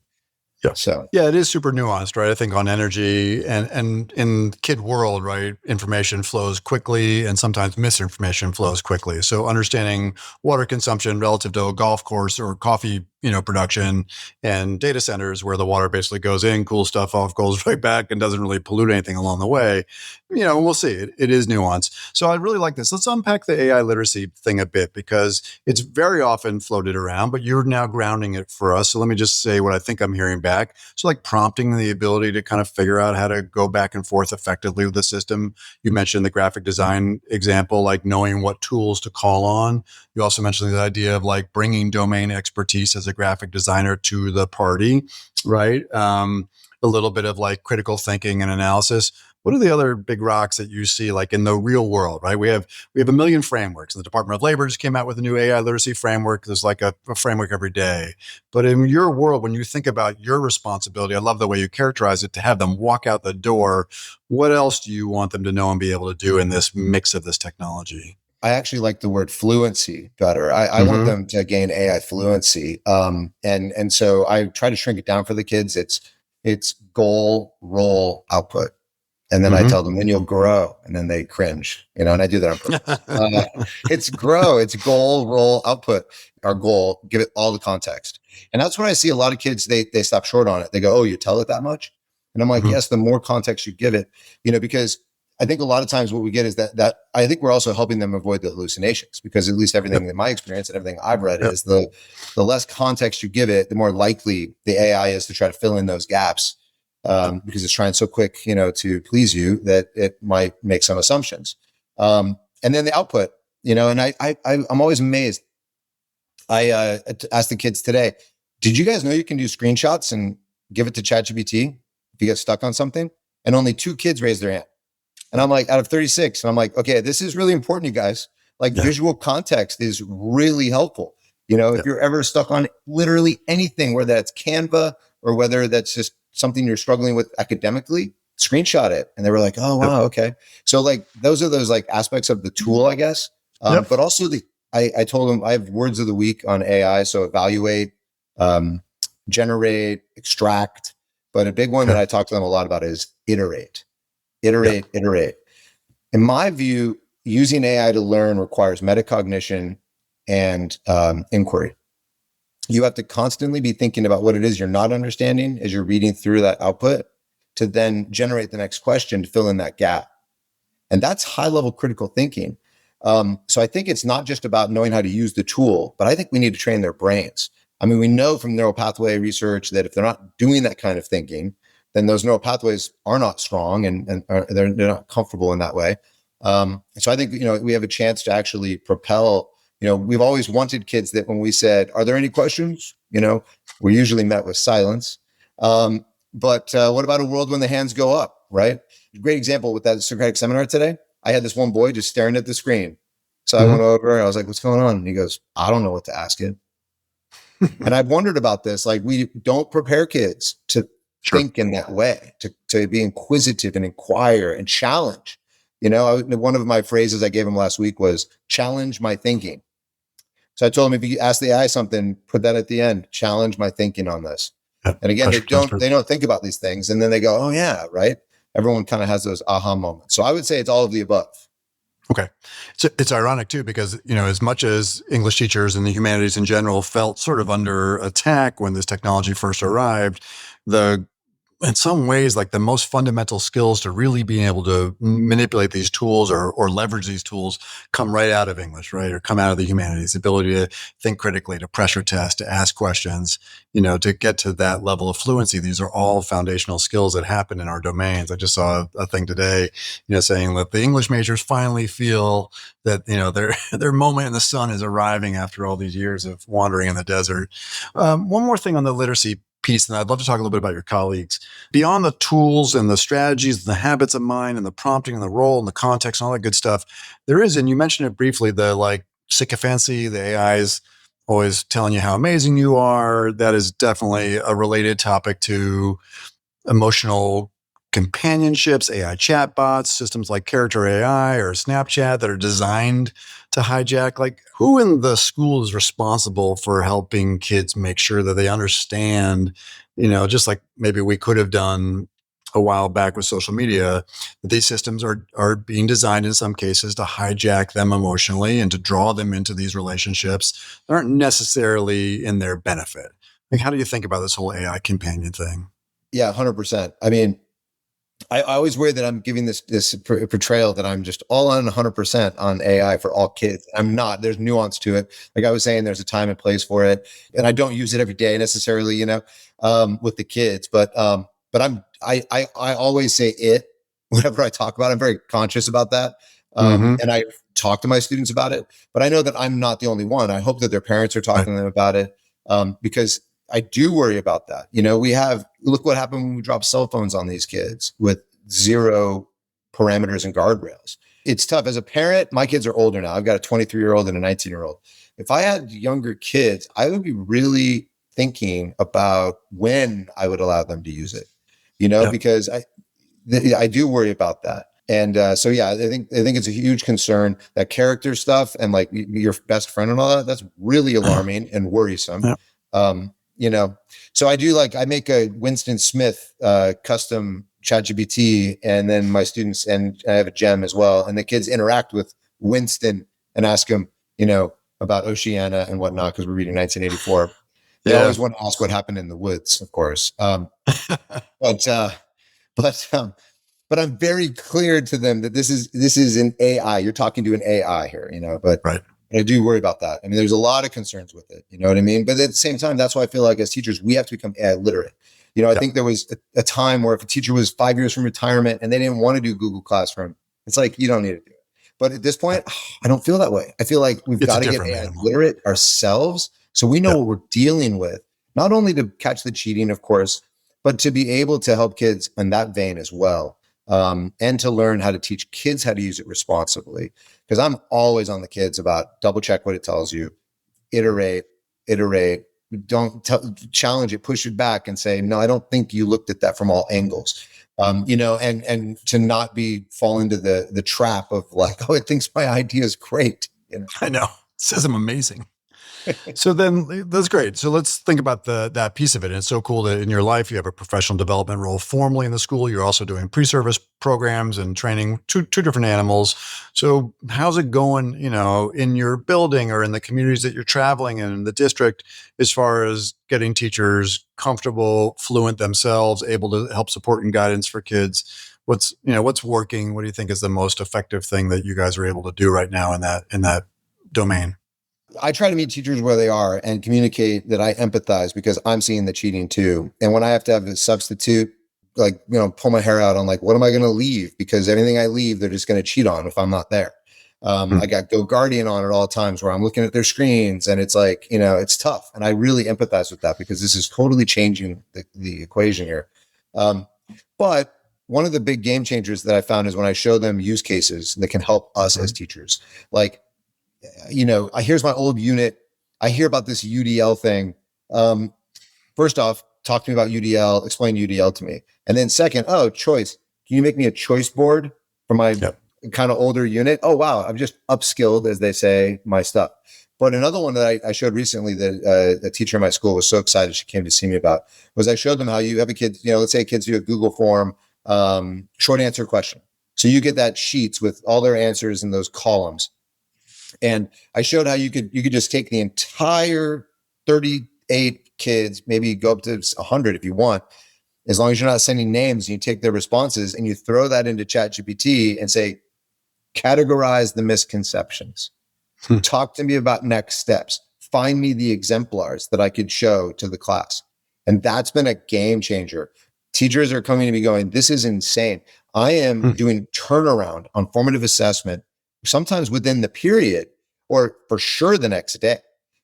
Yeah. So yeah, it is super nuanced, right? I think on energy and in kid world, right, information flows quickly and sometimes misinformation flows quickly. So understanding water consumption relative to a golf course or coffee, production, and data centers where the water basically goes in, cools stuff off, goes right back, and doesn't really pollute anything along the way. We'll see. It is nuanced. So I really like this. Let's unpack the AI literacy thing a bit, because it's very often floated around, but you're now grounding it for us. So let me just say what I think I'm hearing back. So like prompting the ability to kind of figure out how to go back and forth effectively with the system. You mentioned the graphic design example, like knowing what tools to call on. You also mentioned the idea of like bringing domain expertise as a graphic designer to the party, right? A little bit of like critical thinking and analysis. What are the other big rocks that you see like in the real world, right? We have a million frameworks. The Department of Labor just came out with a new AI literacy framework. There's like a framework every day. But in your world, when you think about your responsibility, I love the way you characterize it, to have them walk out the door. What else do you want them to know and be able to do in this mix of this technology? I actually like the word fluency better. I want them to gain AI fluency. And so I try to shrink it down for the kids. It's goal, role, output. And then I tell them, then you'll grow. And then they cringe, and I do that on purpose. It's grow, it's goal, role, output. Our goal, give it all the context. And that's what I see a lot of kids, they stop short on it. They go, oh, you tell it that much? And I'm like, yes, the more context you give it, because I think a lot of times what we get is that I think we're also helping them avoid the hallucinations, because at least everything in my experience and everything I've read is the less context you give it, the more likely the AI is to try to fill in those gaps. Because it's trying so quick, to please you, that it might make some assumptions. And then the output, and I'm always amazed. I asked the kids today, did you guys know you can do screenshots and give it to ChatGPT if you get stuck on something? And only 2 kids raised their hand. And I'm like, out of 36, and I'm like, okay, this is really important, you guys. Like visual context is really helpful. If you're ever stuck on literally anything, whether that's Canva or whether that's just something you're struggling with academically, screenshot it. And they were like, oh, wow, okay. So like, those are those like aspects of the tool, I guess. But also I told them I have words of the week on AI. So evaluate, generate, extract. But a big one that I talk to them a lot about is iterate. Iterate. In my view, using AI to learn requires metacognition and inquiry. You have to constantly be thinking about what it is you're not understanding as you're reading through that output, to then generate the next question to fill in that gap. And that's high level critical thinking. So I think it's not just about knowing how to use the tool, but I think we need to train their brains. I mean, we know from neural pathway research that if they're not doing that kind of thinking, then those neural pathways are not strong and they're not comfortable in that way. So I think, we have a chance to actually propel. We've always wanted kids that when we said, are there any questions? We're usually met with silence. But what about a world when the hands go up, right? Great example with that Socratic seminar today. I had this one boy just staring at the screen. So I went over and I was like, what's going on? And he goes, I don't know what to ask it. And I've wondered about this. Like, we don't prepare kids to think in that way, to be inquisitive and inquire and challenge. One of my phrases I gave him last week was challenge my thinking. So I told him, if you ask the AI something, put that at the end, challenge my thinking on this. And again, they don't think about these things. And then they go, oh yeah, right. Everyone kind of has those aha moments. So I would say it's all of the above. Okay. So it's ironic too, because, as much as English teachers and the humanities in general felt sort of under attack when this technology first arrived, in some ways, like the most fundamental skills to really being able to manipulate these tools or leverage these tools come right out of English, right? Or come out of the humanities, the ability to think critically, to pressure test, to ask questions, to get to that level of fluency. These are all foundational skills that happen in our domains. I just saw a thing today, saying that the English majors finally feel that, their moment in the sun is arriving after all these years of wandering in the desert. One more thing on the literacy piece, and I'd love to talk a little bit about your colleagues. Beyond the tools and the strategies, and the habits of mind, and the prompting, and the role, and the context, and all that good stuff, there is, and you mentioned it briefly, the like sycophancy, the AI's always telling you how amazing you are. That is definitely a related topic to emotional companionships, AI chatbots, systems like Character AI or Snapchat that are designed to hijack. Like, who in the school is responsible for helping kids make sure that they understand, just like maybe we could have done a while back with social media, that these systems are being designed in some cases to hijack them emotionally and to draw them into these relationships that aren't necessarily in their benefit. Like, how do you think about this whole AI companion thing? Yeah, 100%. I mean, I always worry that I'm giving this portrayal that I'm just all on 100% on AI for all kids. I'm not. There's nuance to it. Like I was saying, there's a time and place for it, and I don't use it every day necessarily, with the kids. But I always say it whenever I talk about it. I'm very conscious about that, and I talk to my students about it. But I know that I'm not the only one. I hope that their parents are talking to them about it, because I do worry about that. Look what happened when we dropped cell phones on these kids with zero parameters and guardrails. It's tough. As a parent, my kids are older now. I've got a 23-year-old and a 19-year-old. If I had younger kids, I would be really thinking about when I would allow them to use it, because I do worry about that. And I think it's a huge concern, that character stuff and like your best friend and all that. That's really alarming and worrisome. So I make a Winston Smith custom ChatGPT, and then my students, and I have a gem as well, and the kids interact with Winston and ask him, about Oceania and whatnot, because we're reading 1984. They always want to ask what happened in the woods, of course. But I'm very clear to them that this is an AI. You're talking to an AI here, but right. I do worry about that. I mean, there's a lot of concerns with it. You know what I mean? But at the same time, that's why I feel like as teachers, we have to become AI literate. I think there was a time where if a teacher was 5 years from retirement and they didn't want to do Google Classroom, it's like, you don't need to do it. But at this point, I don't feel that way. I feel like we've got to get AI literate ourselves, so we know what we're dealing with, not only to catch the cheating, of course, but to be able to help kids in that vein as well. And to learn how to teach kids how to use it responsibly. Because I'm always on the kids about double check what it tells you, iterate, don't challenge it, push it back and say, no, I don't think you looked at that from all angles. And to not fall into the trap of like, oh, it thinks my idea is great. I know. It says I'm amazing. So then that's great. So let's think about that piece of it. And it's so cool that in your life, you have a professional development role formally in the school. You're also doing pre-service programs and training two different animals. So how's it going, in your building or in the communities that you're traveling in the district, as far as getting teachers comfortable, fluent themselves, able to help support and guidance for kids? What's working? What do you think is the most effective thing that you guys are able to do right now in that domain? I try to meet teachers where they are and communicate that I empathize, because I'm seeing the cheating too. And when I have to have a substitute, pull my hair out on like, what am I going to leave? Because everything I leave, they're just going to cheat on if I'm not there. I got Go Guardian on at all times where I'm looking at their screens, and it's like, it's tough. And I really empathize with that, because this is totally changing the equation here. But one of the big game changers that I found is when I show them use cases that can help us as teachers. Like, here's my old unit. I hear about this UDL thing. First off, talk to me about UDL, explain UDL to me. And then second, choice. Can you make me a choice board for my kind of older unit? Oh, wow. I've just upskilled, as they say, my stuff. But another one that I showed recently that a teacher in my school was so excited she came to see me about was I showed them how you have a kid, let's say kids do a Google form, short answer question. So you get that sheets with all their answers in those columns. And I showed how you could just take the entire 38 kids, maybe go up to 100 if you want, as long as you're not sending names, and you take their responses and you throw that into ChatGPT and say, categorize the misconceptions. Talk to me about next steps. Find me the exemplars that I could show to the class. And that's been a game changer. Teachers are coming to me going, this is insane. I am doing turnaround on formative assessment, sometimes within the period, or for sure the next day.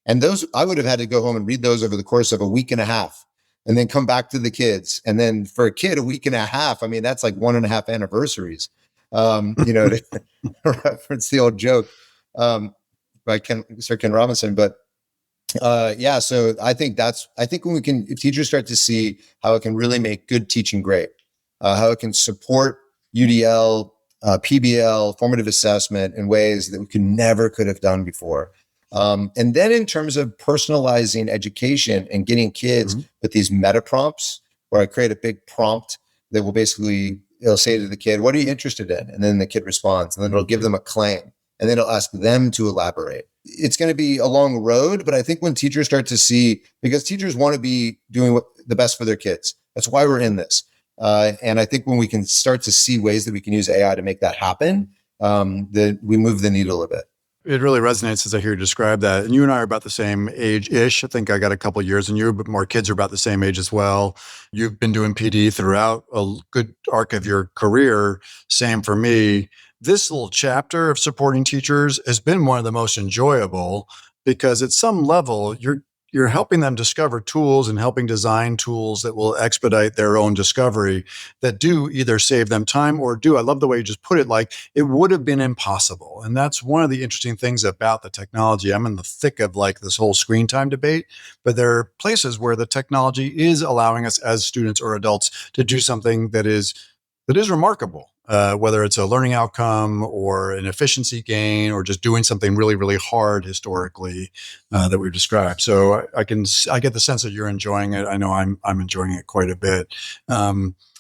And those, I would have had to go home and read those over the course of a week and a half. and then come back to the kids. And then for a kid, a week and a half, I mean, that's like 1.5 anniversaries, to reference the old joke by Sir Ken Robinson. But so I think if teachers start to see how it can really make good teaching great, how it can support UDL, PBL, formative assessment in ways that we could have done before. And then in terms of personalizing education and getting kids with these meta prompts, where I create a big prompt that it'll say to the kid, what are you interested in? And then the kid responds, and then it'll give them a claim, and then it'll ask them to elaborate. It's going to be a long road, but I think when teachers start to see, because teachers want to be doing the best for their kids. That's why we're in this. And I think when we can start to see ways that we can use AI to make that happen, that we move the needle a bit. It really resonates as I hear you describe that. And you and I are about the same age-ish. I think I got a couple of years in you, but more kids are about the same age as well. You've been doing PD throughout a good arc of your career. Same for me. This little chapter of supporting teachers has been one of the most enjoyable because at some level, you're helping them discover tools and helping design tools that will expedite their own discovery that do either save them time or I love the way you just put it, like it would have been impossible. And that's one of the interesting things about the technology. I'm in the thick of like this whole screen time debate, but there are places where the technology is allowing us as students or adults to do something that is remarkable. Whether it's a learning outcome or an efficiency gain or just doing something really, really hard historically that we've described. So I get the sense that you're enjoying it. I know I'm enjoying it quite a bit.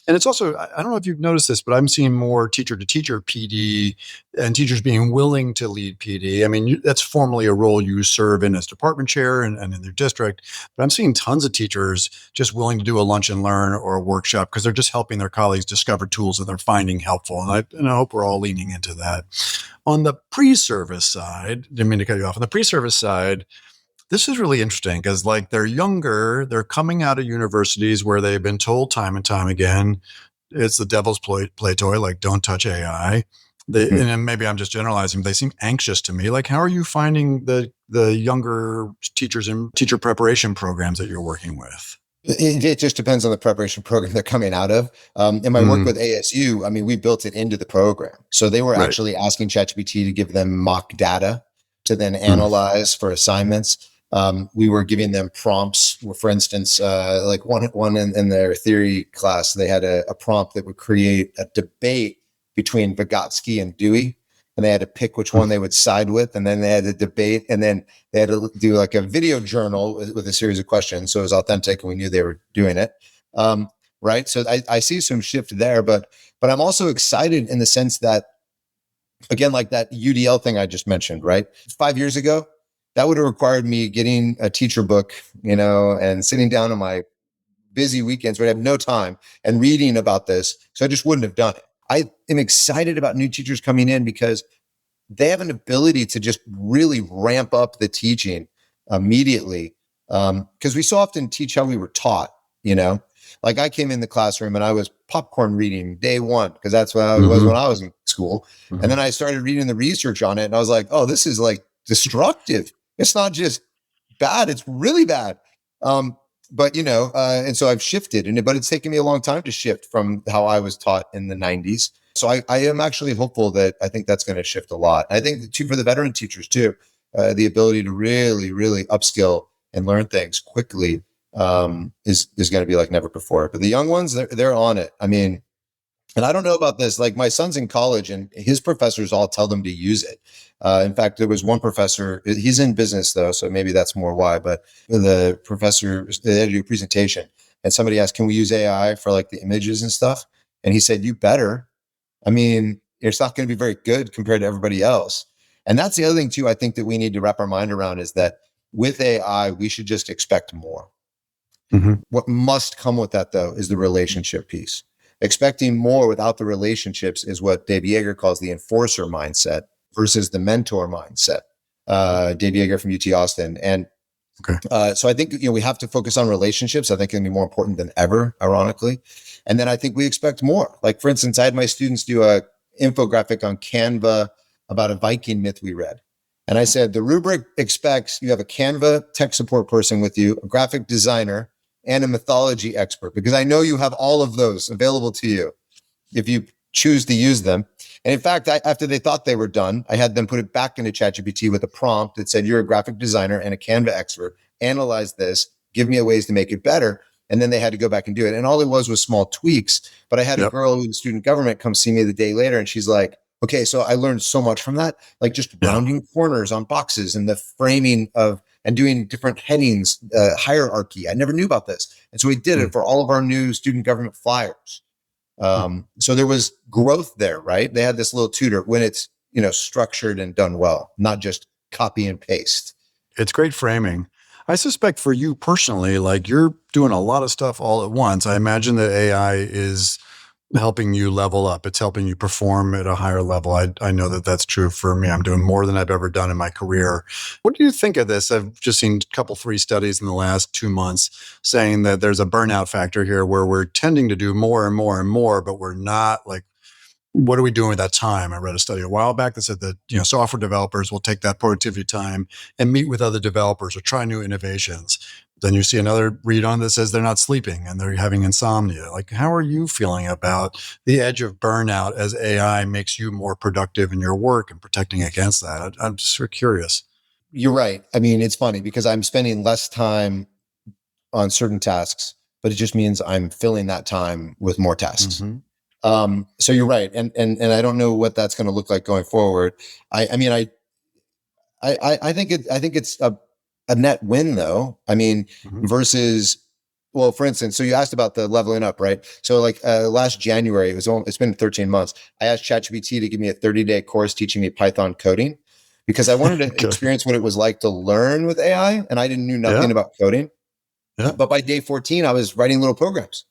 And it's also, I don't know if you've noticed this, but I'm seeing more teacher-to-teacher PD and teachers being willing to lead PD. I mean, that's formally a role you serve in as department chair and in their district. But I'm seeing tons of teachers just willing to do a lunch and learn or a workshop because they're just helping their colleagues discover tools that they're finding helpful. And I hope we're all leaning into that. On the pre-service side, didn't mean to cut you off. On the pre-service side, this is really interesting because like they're younger, they're coming out of universities where they've been told time and time again, it's the devil's play toy, like don't touch AI. And maybe I'm just generalizing, but they seem anxious to me. Like, how are you finding the younger teachers and teacher preparation programs that you're working with? It just depends on the preparation program they're coming out of. In my work with ASU, I mean, we built it into the program. So they were actually asking ChatGPT to give them mock data to then analyze for assignments. We were giving them prompts. For instance, like one in their theory class, they had a prompt that would create a debate between Vygotsky and Dewey, and they had to pick which one they would side with, and then they had a debate, and then they had to do like a video journal with a series of questions, so it was authentic, and we knew they were doing it. Right? So I see some shift there, but I'm also excited in the sense that, again, like that UDL thing I just mentioned, right? 5 years ago, that would have required me getting a teacher book, and sitting down on my busy weekends where I have no time and reading about this. So I just wouldn't have done it. I am excited about new teachers coming in because they have an ability to just really ramp up the teaching immediately. Because we so often teach how we were taught, like I came in the classroom and I was popcorn reading day one, because that's what I was when I was in school. And then I started reading the research on it and I was like, oh, this is like destructive. It's not just bad, it's really bad. And so I've shifted, but it's taken me a long time to shift from how I was taught in the 90s. So I am actually hopeful that I think that's going to shift a lot. I think too, for the veteran teachers too, the ability to really, really upskill and learn things quickly is going to be like never before. But the young ones, they're on it. I mean, and I don't know about this, like my son's in college and his professors all tell them to use it. In fact, there was one professor, he's in business though, so maybe that's more why, but the professor, they had to do a presentation and somebody asked, can we use AI for like the images and stuff? And he said, you better. I mean, it's not going to be very good compared to everybody else. And that's the other thing too, I think that we need to wrap our mind around is that with AI, we should just expect more. What must come with that though is the relationship piece. Expecting more without the relationships is what Dave Yeager calls the enforcer mindset versus the mentor mindset. Dave Yeager from UT Austin. And so I think, we have to focus on relationships. I think it can be more important than ever, ironically. And then I think we expect more. Like, for instance, I had my students do a infographic on Canva about a Viking myth we read. And I said, the rubric expects you have a Canva tech support person with you, a graphic designer, and a mythology expert, because I know you have all of those available to you if you choose to use them. And in fact, after they thought they were done, I had them put it back into ChatGPT with a prompt that said, you're a graphic designer and a Canva expert. Analyze this, give me a ways to make it better. And then they had to go back and do it. And all it was small tweaks. But I had a girl in student government come see me the day later, and she's like, okay, so I learned so much from that, like just rounding corners on boxes and the framing of, and doing different headings, hierarchy. I never knew about this. And so we did it for all of our new student government flyers. So there was growth there, right? They had this little tutor when it's, structured and done well, not just copy and paste. It's great framing. I suspect for you personally, like you're doing a lot of stuff all at once. I imagine that AI is helping you level up. It's helping you perform at a higher level. I know that that's true for me. I'm doing more than I've ever done in my career. What do you think of this? I've just seen a couple, 3 studies in the last 2 months saying that there's a burnout factor here where we're tending to do more and more and more, but we're not like, what are we doing with that time? I read a study a while back that said that, software developers will take that productivity time and meet with other developers or try new innovations. Then you see another read on that says they're not sleeping and they're having insomnia. Like, how are you feeling about the edge of burnout as AI makes you more productive in your work and protecting against that? I'm just sort of curious. You're right. I mean, it's funny because I'm spending less time on certain tasks, but it just means I'm filling that time with more tasks. Mm-hmm. So you're right. And I don't know what that's going to look like going forward. I think it's a net win though. I mean, versus, well, for instance, so you asked about the leveling up, right? So like, last January, it's been 13 months. I asked ChatGPT to give me a 30-day course teaching me Python coding because I wanted to experience what it was like to learn with AI. And I didn't know nothing about coding. Yeah. But by day 14, I was writing little programs.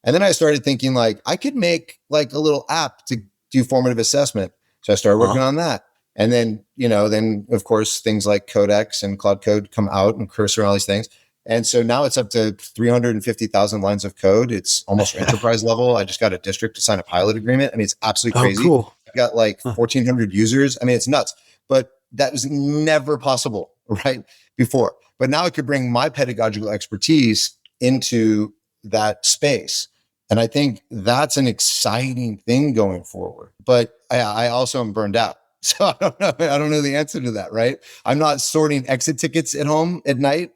And then I started thinking like, I could make like a little app to do formative assessment. So I started working on that. And then, then of course, things like Codex and Cloud Code come out and Cursor and all these things. And so now it's up to 350,000 lines of code. It's almost enterprise level. I just got a district to sign a pilot agreement. I mean, it's absolutely crazy. Cool. I've got like 1,400 users. I mean, it's nuts, but that was never possible, right? Before. But now I could bring my pedagogical expertise into that space. And I think that's an exciting thing going forward. But I also am burned out. So I don't know. I don't know the answer to that, right? I'm not sorting exit tickets at home at night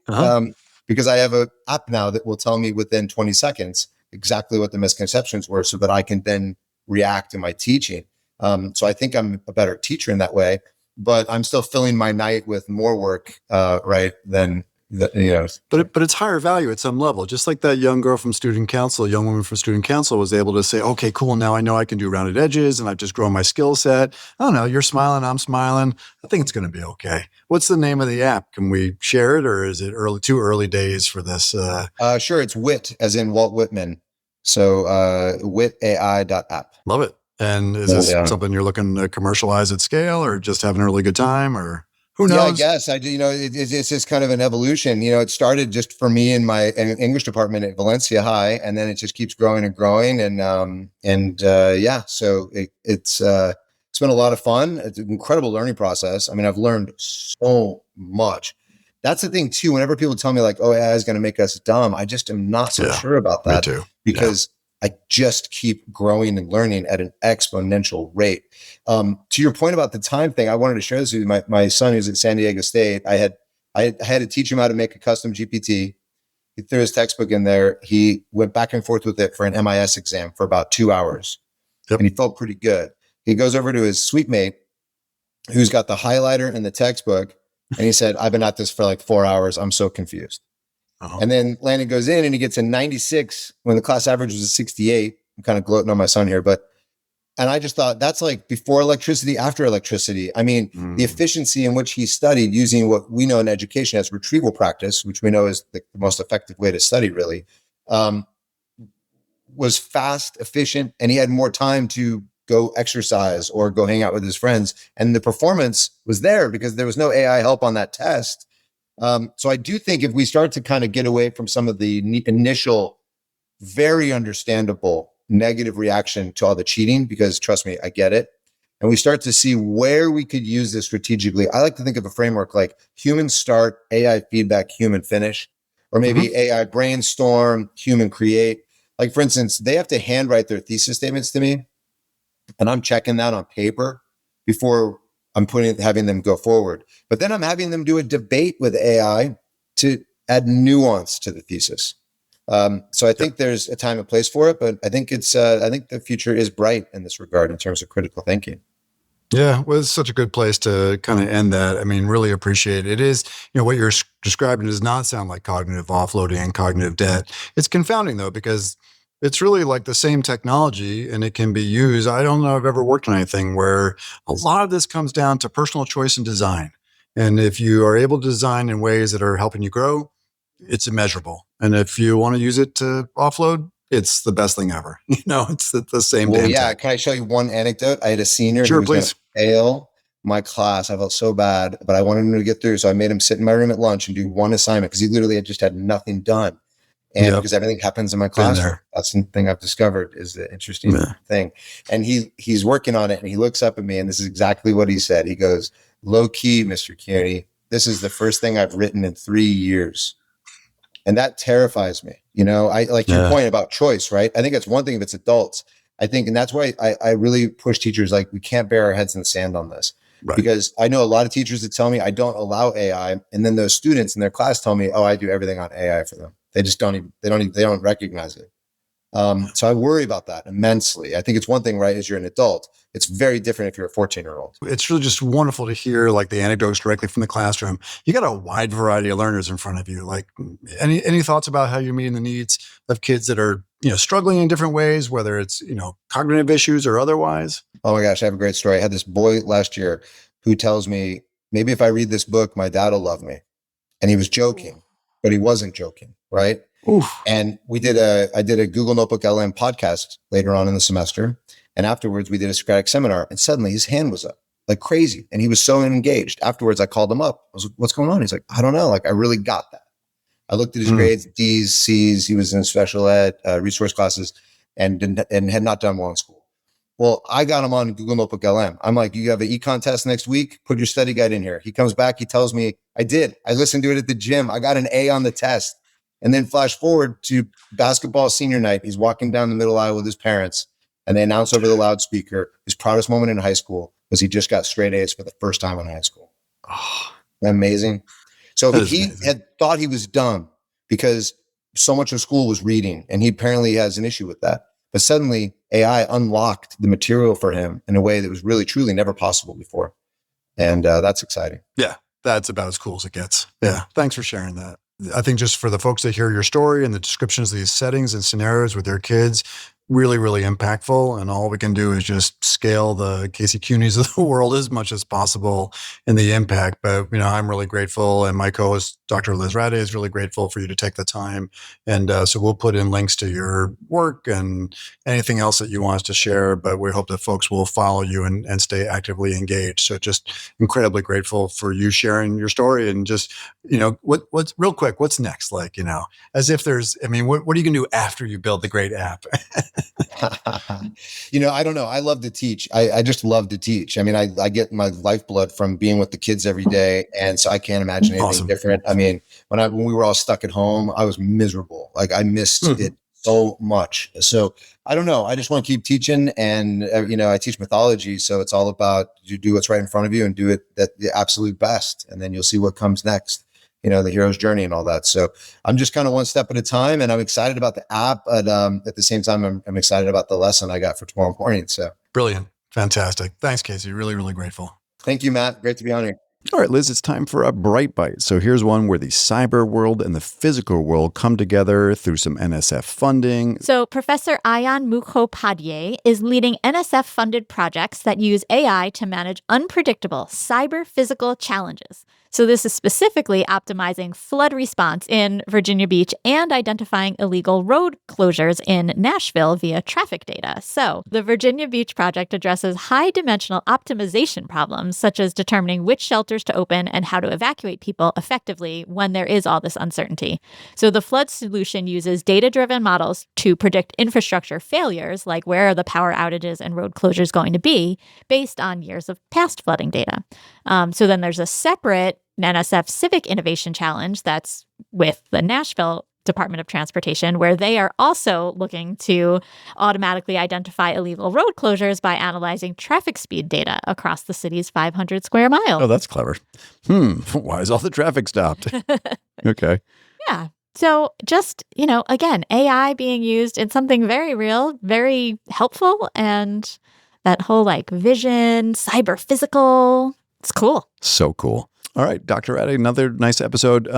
because I have an app now that will tell me within 20 seconds exactly what the misconceptions were so that I can then react to my teaching. So I think I'm a better teacher in that way, but I'm still filling my night with more work, right, than But it's higher value at some level. Just like that young woman from student council was able to say, okay, cool. Now I know I can do rounded edges and I've just grown my skill set. I don't know. You're smiling. I'm smiling. I think it's going to be okay. What's the name of the app? Can we share it or is it too early days for this? Sure. It's WIT as in Walt Whitman. So, witai.app. Love it. And is this something you're looking to commercialize at scale or just having a really good time or? Who knows? Yeah, I guess I do. It's just kind of an evolution. It started just for me in my English department at Valencia High, and then it just keeps growing and growing. So it's been a lot of fun. It's an incredible learning process. I mean, I've learned so much. That's the thing too. Whenever people tell me like, "Oh, AI is going to make us dumb," I just am not so sure about that because I just keep growing and learning at an exponential rate. To your point about the time thing, I wanted to share this with you. My son who's at San Diego State, I had to teach him how to make a custom GPT. He threw his textbook in there. He went back and forth with it for an MIS exam for about 2 hours. And he felt pretty good. He goes over to his suite mate who's got the highlighter and the textbook. And he said, I've been at this for like 4 hours. I'm so confused. And then Landon goes in and he gets a 96 when the class average was a 68. I'm kind of gloating on my son here, and I just thought that's like before electricity, after electricity. I mean, the efficiency in which he studied using what we know in education as retrieval practice, which we know is the most effective way to study really, was fast, efficient, and he had more time to go exercise or go hang out with his friends. And the performance was there because there was no AI help on that test. So I do think if we start to kind of get away from some of the initial, very understandable negative reaction to all the cheating, because trust me, I get it. And we start to see where we could use this strategically. I like to think of a framework like human start, AI feedback, human finish. or maybe AI brainstorm, human create. Like, for instance, they have to handwrite their thesis statements to me, and I'm checking that on paper before I'm having them go forward. But then I'm having them do a debate with AI to add nuance to the thesis. So I think there's a time and place for it, but I think I think the future is bright in this regard in terms of critical thinking. Yeah, well, it's such a good place to kind of end that. I mean, really appreciate it. It is, what you're describing does not sound like cognitive offloading and cognitive debt. It's confounding though, because it's really like the same technology and it can be used. I don't know if I've ever worked on anything where a lot of this comes down to personal choice and design. And if you are able to design in ways that are helping you grow, it's immeasurable. And if you want to use it to offload, it's the best thing ever. It's the same. Well, damn yeah. tech. Can I show you one anecdote? I had a senior Sure, who was going please. to fail my class. I felt so bad, but I wanted him to get through. So I made him sit in my room at lunch and do one assignment because he literally had just had nothing done. And because everything happens in my classroom, that's the thing I've discovered is the interesting thing. And he's working on it, and he looks up at me, and this is exactly what he said. He goes, "Low key, Mr. Kearney, this is the first thing I've written in 3 years." And that terrifies me. I like your point about choice, right? I think it's one thing if it's adults. I think, and that's why I really push teachers, like, we can't bury our heads in the sand on this. Right. Because I know a lot of teachers that tell me I don't allow AI. And then those students in their class tell me, oh, I do everything on AI for them. They just they don't recognize it. So I worry about that immensely. I think it's one thing, right, as you're an adult. It's very different if you're a 14-year-old. It's really just wonderful to hear like the anecdotes directly from the classroom. You got a wide variety of learners in front of you. Like any thoughts about how you're meeting the needs of kids that are, struggling in different ways, whether it's, cognitive issues or otherwise? Oh my gosh, I have a great story. I had this boy last year who tells me, maybe if I read this book, my dad will love me. And he was joking, but he wasn't joking, right? Oof. And I did a Google Notebook LLM podcast later on in the semester. And afterwards we did a Socratic seminar, and suddenly his hand was up like crazy. And he was so engaged. Afterwards I called him up. I was like, what's going on? He's like, I don't know. Like, I really got that. I looked at his grades, D's, C's. He was in special ed, resource classes, and had not done well in school. Well, I got him on Google Notebook LM. I'm like, you have an econ test next week? Put your study guide in here. He comes back. He tells me, I did. I listened to it at the gym. I got an A on the test. And then flash forward to basketball senior night. He's walking down the middle aisle with his parents, and they announce over the loudspeaker his proudest moment in high school was he just got straight A's for the first time in high school. Oh, amazing. So he had thought he was dumb because so much of school was reading, and he apparently has an issue with that. But suddenly AI unlocked the material for him in a way that was really, truly never possible before. And that's exciting. Yeah, that's about as cool as it gets. Yeah. Thanks for sharing that. I think just for the folks that hear your story and the descriptions of these settings and scenarios with their kids, really, really impactful. And all we can do is just scale the Casey Cuneys of the world as much as possible in the impact. But, I'm really grateful. And my co-host, Dr. Liz Rade, is really grateful for you to take the time. And so we'll put in links to your work and anything else that you want us to share. But we hope that folks will follow you and stay actively engaged. So just incredibly grateful for you sharing your story and just, what's real quick, what's next? Like, as if there's, what are you going to do after you build the great app? I don't know. I love to teach. I just love to teach. I get my lifeblood from being with the kids every day. And so I can't imagine anything different. When we were all stuck at home, I was miserable. Like, I missed it so much. So I don't know. I just want to keep teaching. And, I teach mythology. So it's all about you do what's right in front of you and do it at the absolute best. And then you'll see what comes next. The hero's journey and all that. So I'm just kind of one step at a time, and I'm excited about the app. But at the same time, I'm excited about the lesson I got for tomorrow morning. So brilliant. Fantastic. Thanks, Casey. Really, really grateful. Thank you, Matt. Great to be on here. All right, Liz, it's time for a Bright Bite. So here's one where the cyber world and the physical world come together through some NSF funding. So Professor Ayan Mukhopadhyay is leading NSF-funded projects that use AI to manage unpredictable cyber-physical challenges. So this is specifically optimizing flood response in Virginia Beach and identifying illegal road closures in Nashville via traffic data. So the Virginia Beach project addresses high-dimensional optimization problems, such as determining which shelters to open and how to evacuate people effectively when there is all this uncertainty. So the flood solution uses data-driven models to predict infrastructure failures, like where are the power outages and road closures going to be, based on years of past flooding data. So then there's a separate NSF Civic Innovation Challenge that's with the Nashville Department of Transportation, where they are also looking to automatically identify illegal road closures by analyzing traffic speed data across the city's 500 square miles. Oh, that's clever. Why is all the traffic stopped? Okay. Yeah. So just, again, AI being used in something very real, very helpful, and that whole vision, cyber physical, it's cool. So cool. All right, Dr. Ratty, another nice episode.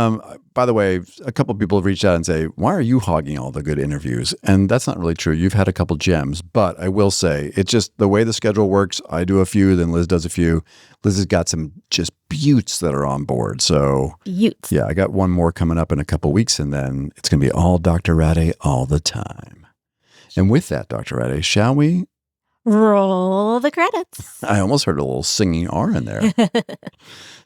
By the way, a couple of people have reached out and say, why are you hogging all the good interviews? And that's not really true. You've had a couple gems, but I will say it's just the way the schedule works. I do a few, then Liz does a few. Liz has got some just beauts that are on board. So Beauts. Yeah, I got one more coming up in a couple weeks, and then it's going to be all Dr. Ratty all the time. And with that, Dr. Ratty, shall we? Roll the credits. I almost heard a little singing R in there.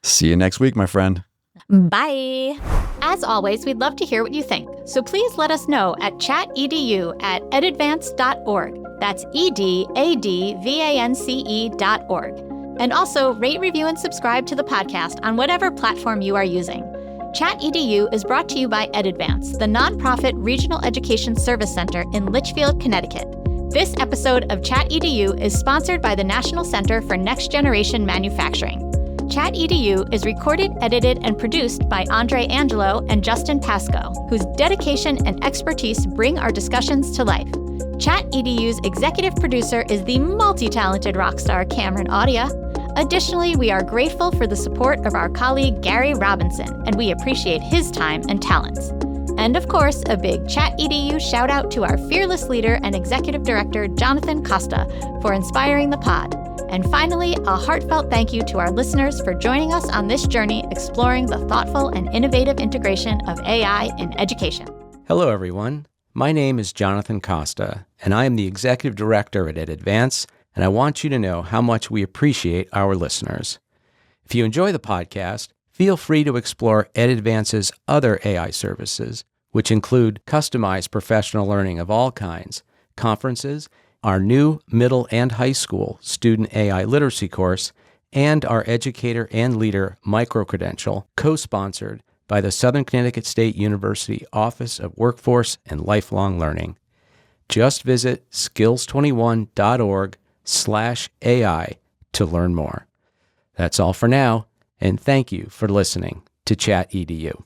See you next week, my friend. Bye. As always, we'd love to hear what you think. So please let us know at ChatEDU@edadvance.org. That's EDADVANCE.org. And also rate, review, and subscribe to the podcast on whatever platform you are using. ChatEDU is brought to you by EdAdvance, the nonprofit regional education service center in Litchfield, Connecticut. This episode of ChatEDU is sponsored by the National Center for Next Generation Manufacturing. ChatEDU is recorded, edited, and produced by Andre Angelo and Justin Pasco, whose dedication and expertise bring our discussions to life. ChatEDU's executive producer is the multi-talented rock star Cameron Audia. Additionally, we are grateful for the support of our colleague Gary Robinson, and we appreciate his time and talents. And of course, a big ChatEDU shout out to our fearless leader and executive director, Jonathan Costa, for inspiring the pod. And finally, a heartfelt thank you to our listeners for joining us on this journey exploring the thoughtful and innovative integration of AI in education. Hello, everyone. My name is Jonathan Costa, and I am the executive director at EdAdvance, and I want you to know how much we appreciate our listeners. If you enjoy the podcast, feel free to explore EdAdvance's other AI services, which include customized professional learning of all kinds, conferences, our new middle and high school student AI literacy course, and our educator and leader micro-credential, co-sponsored by the Southern Connecticut State University Office of Workforce and Lifelong Learning. Just visit skills21.org/AI to learn more. That's all for now, and thank you for listening to ChatEDU.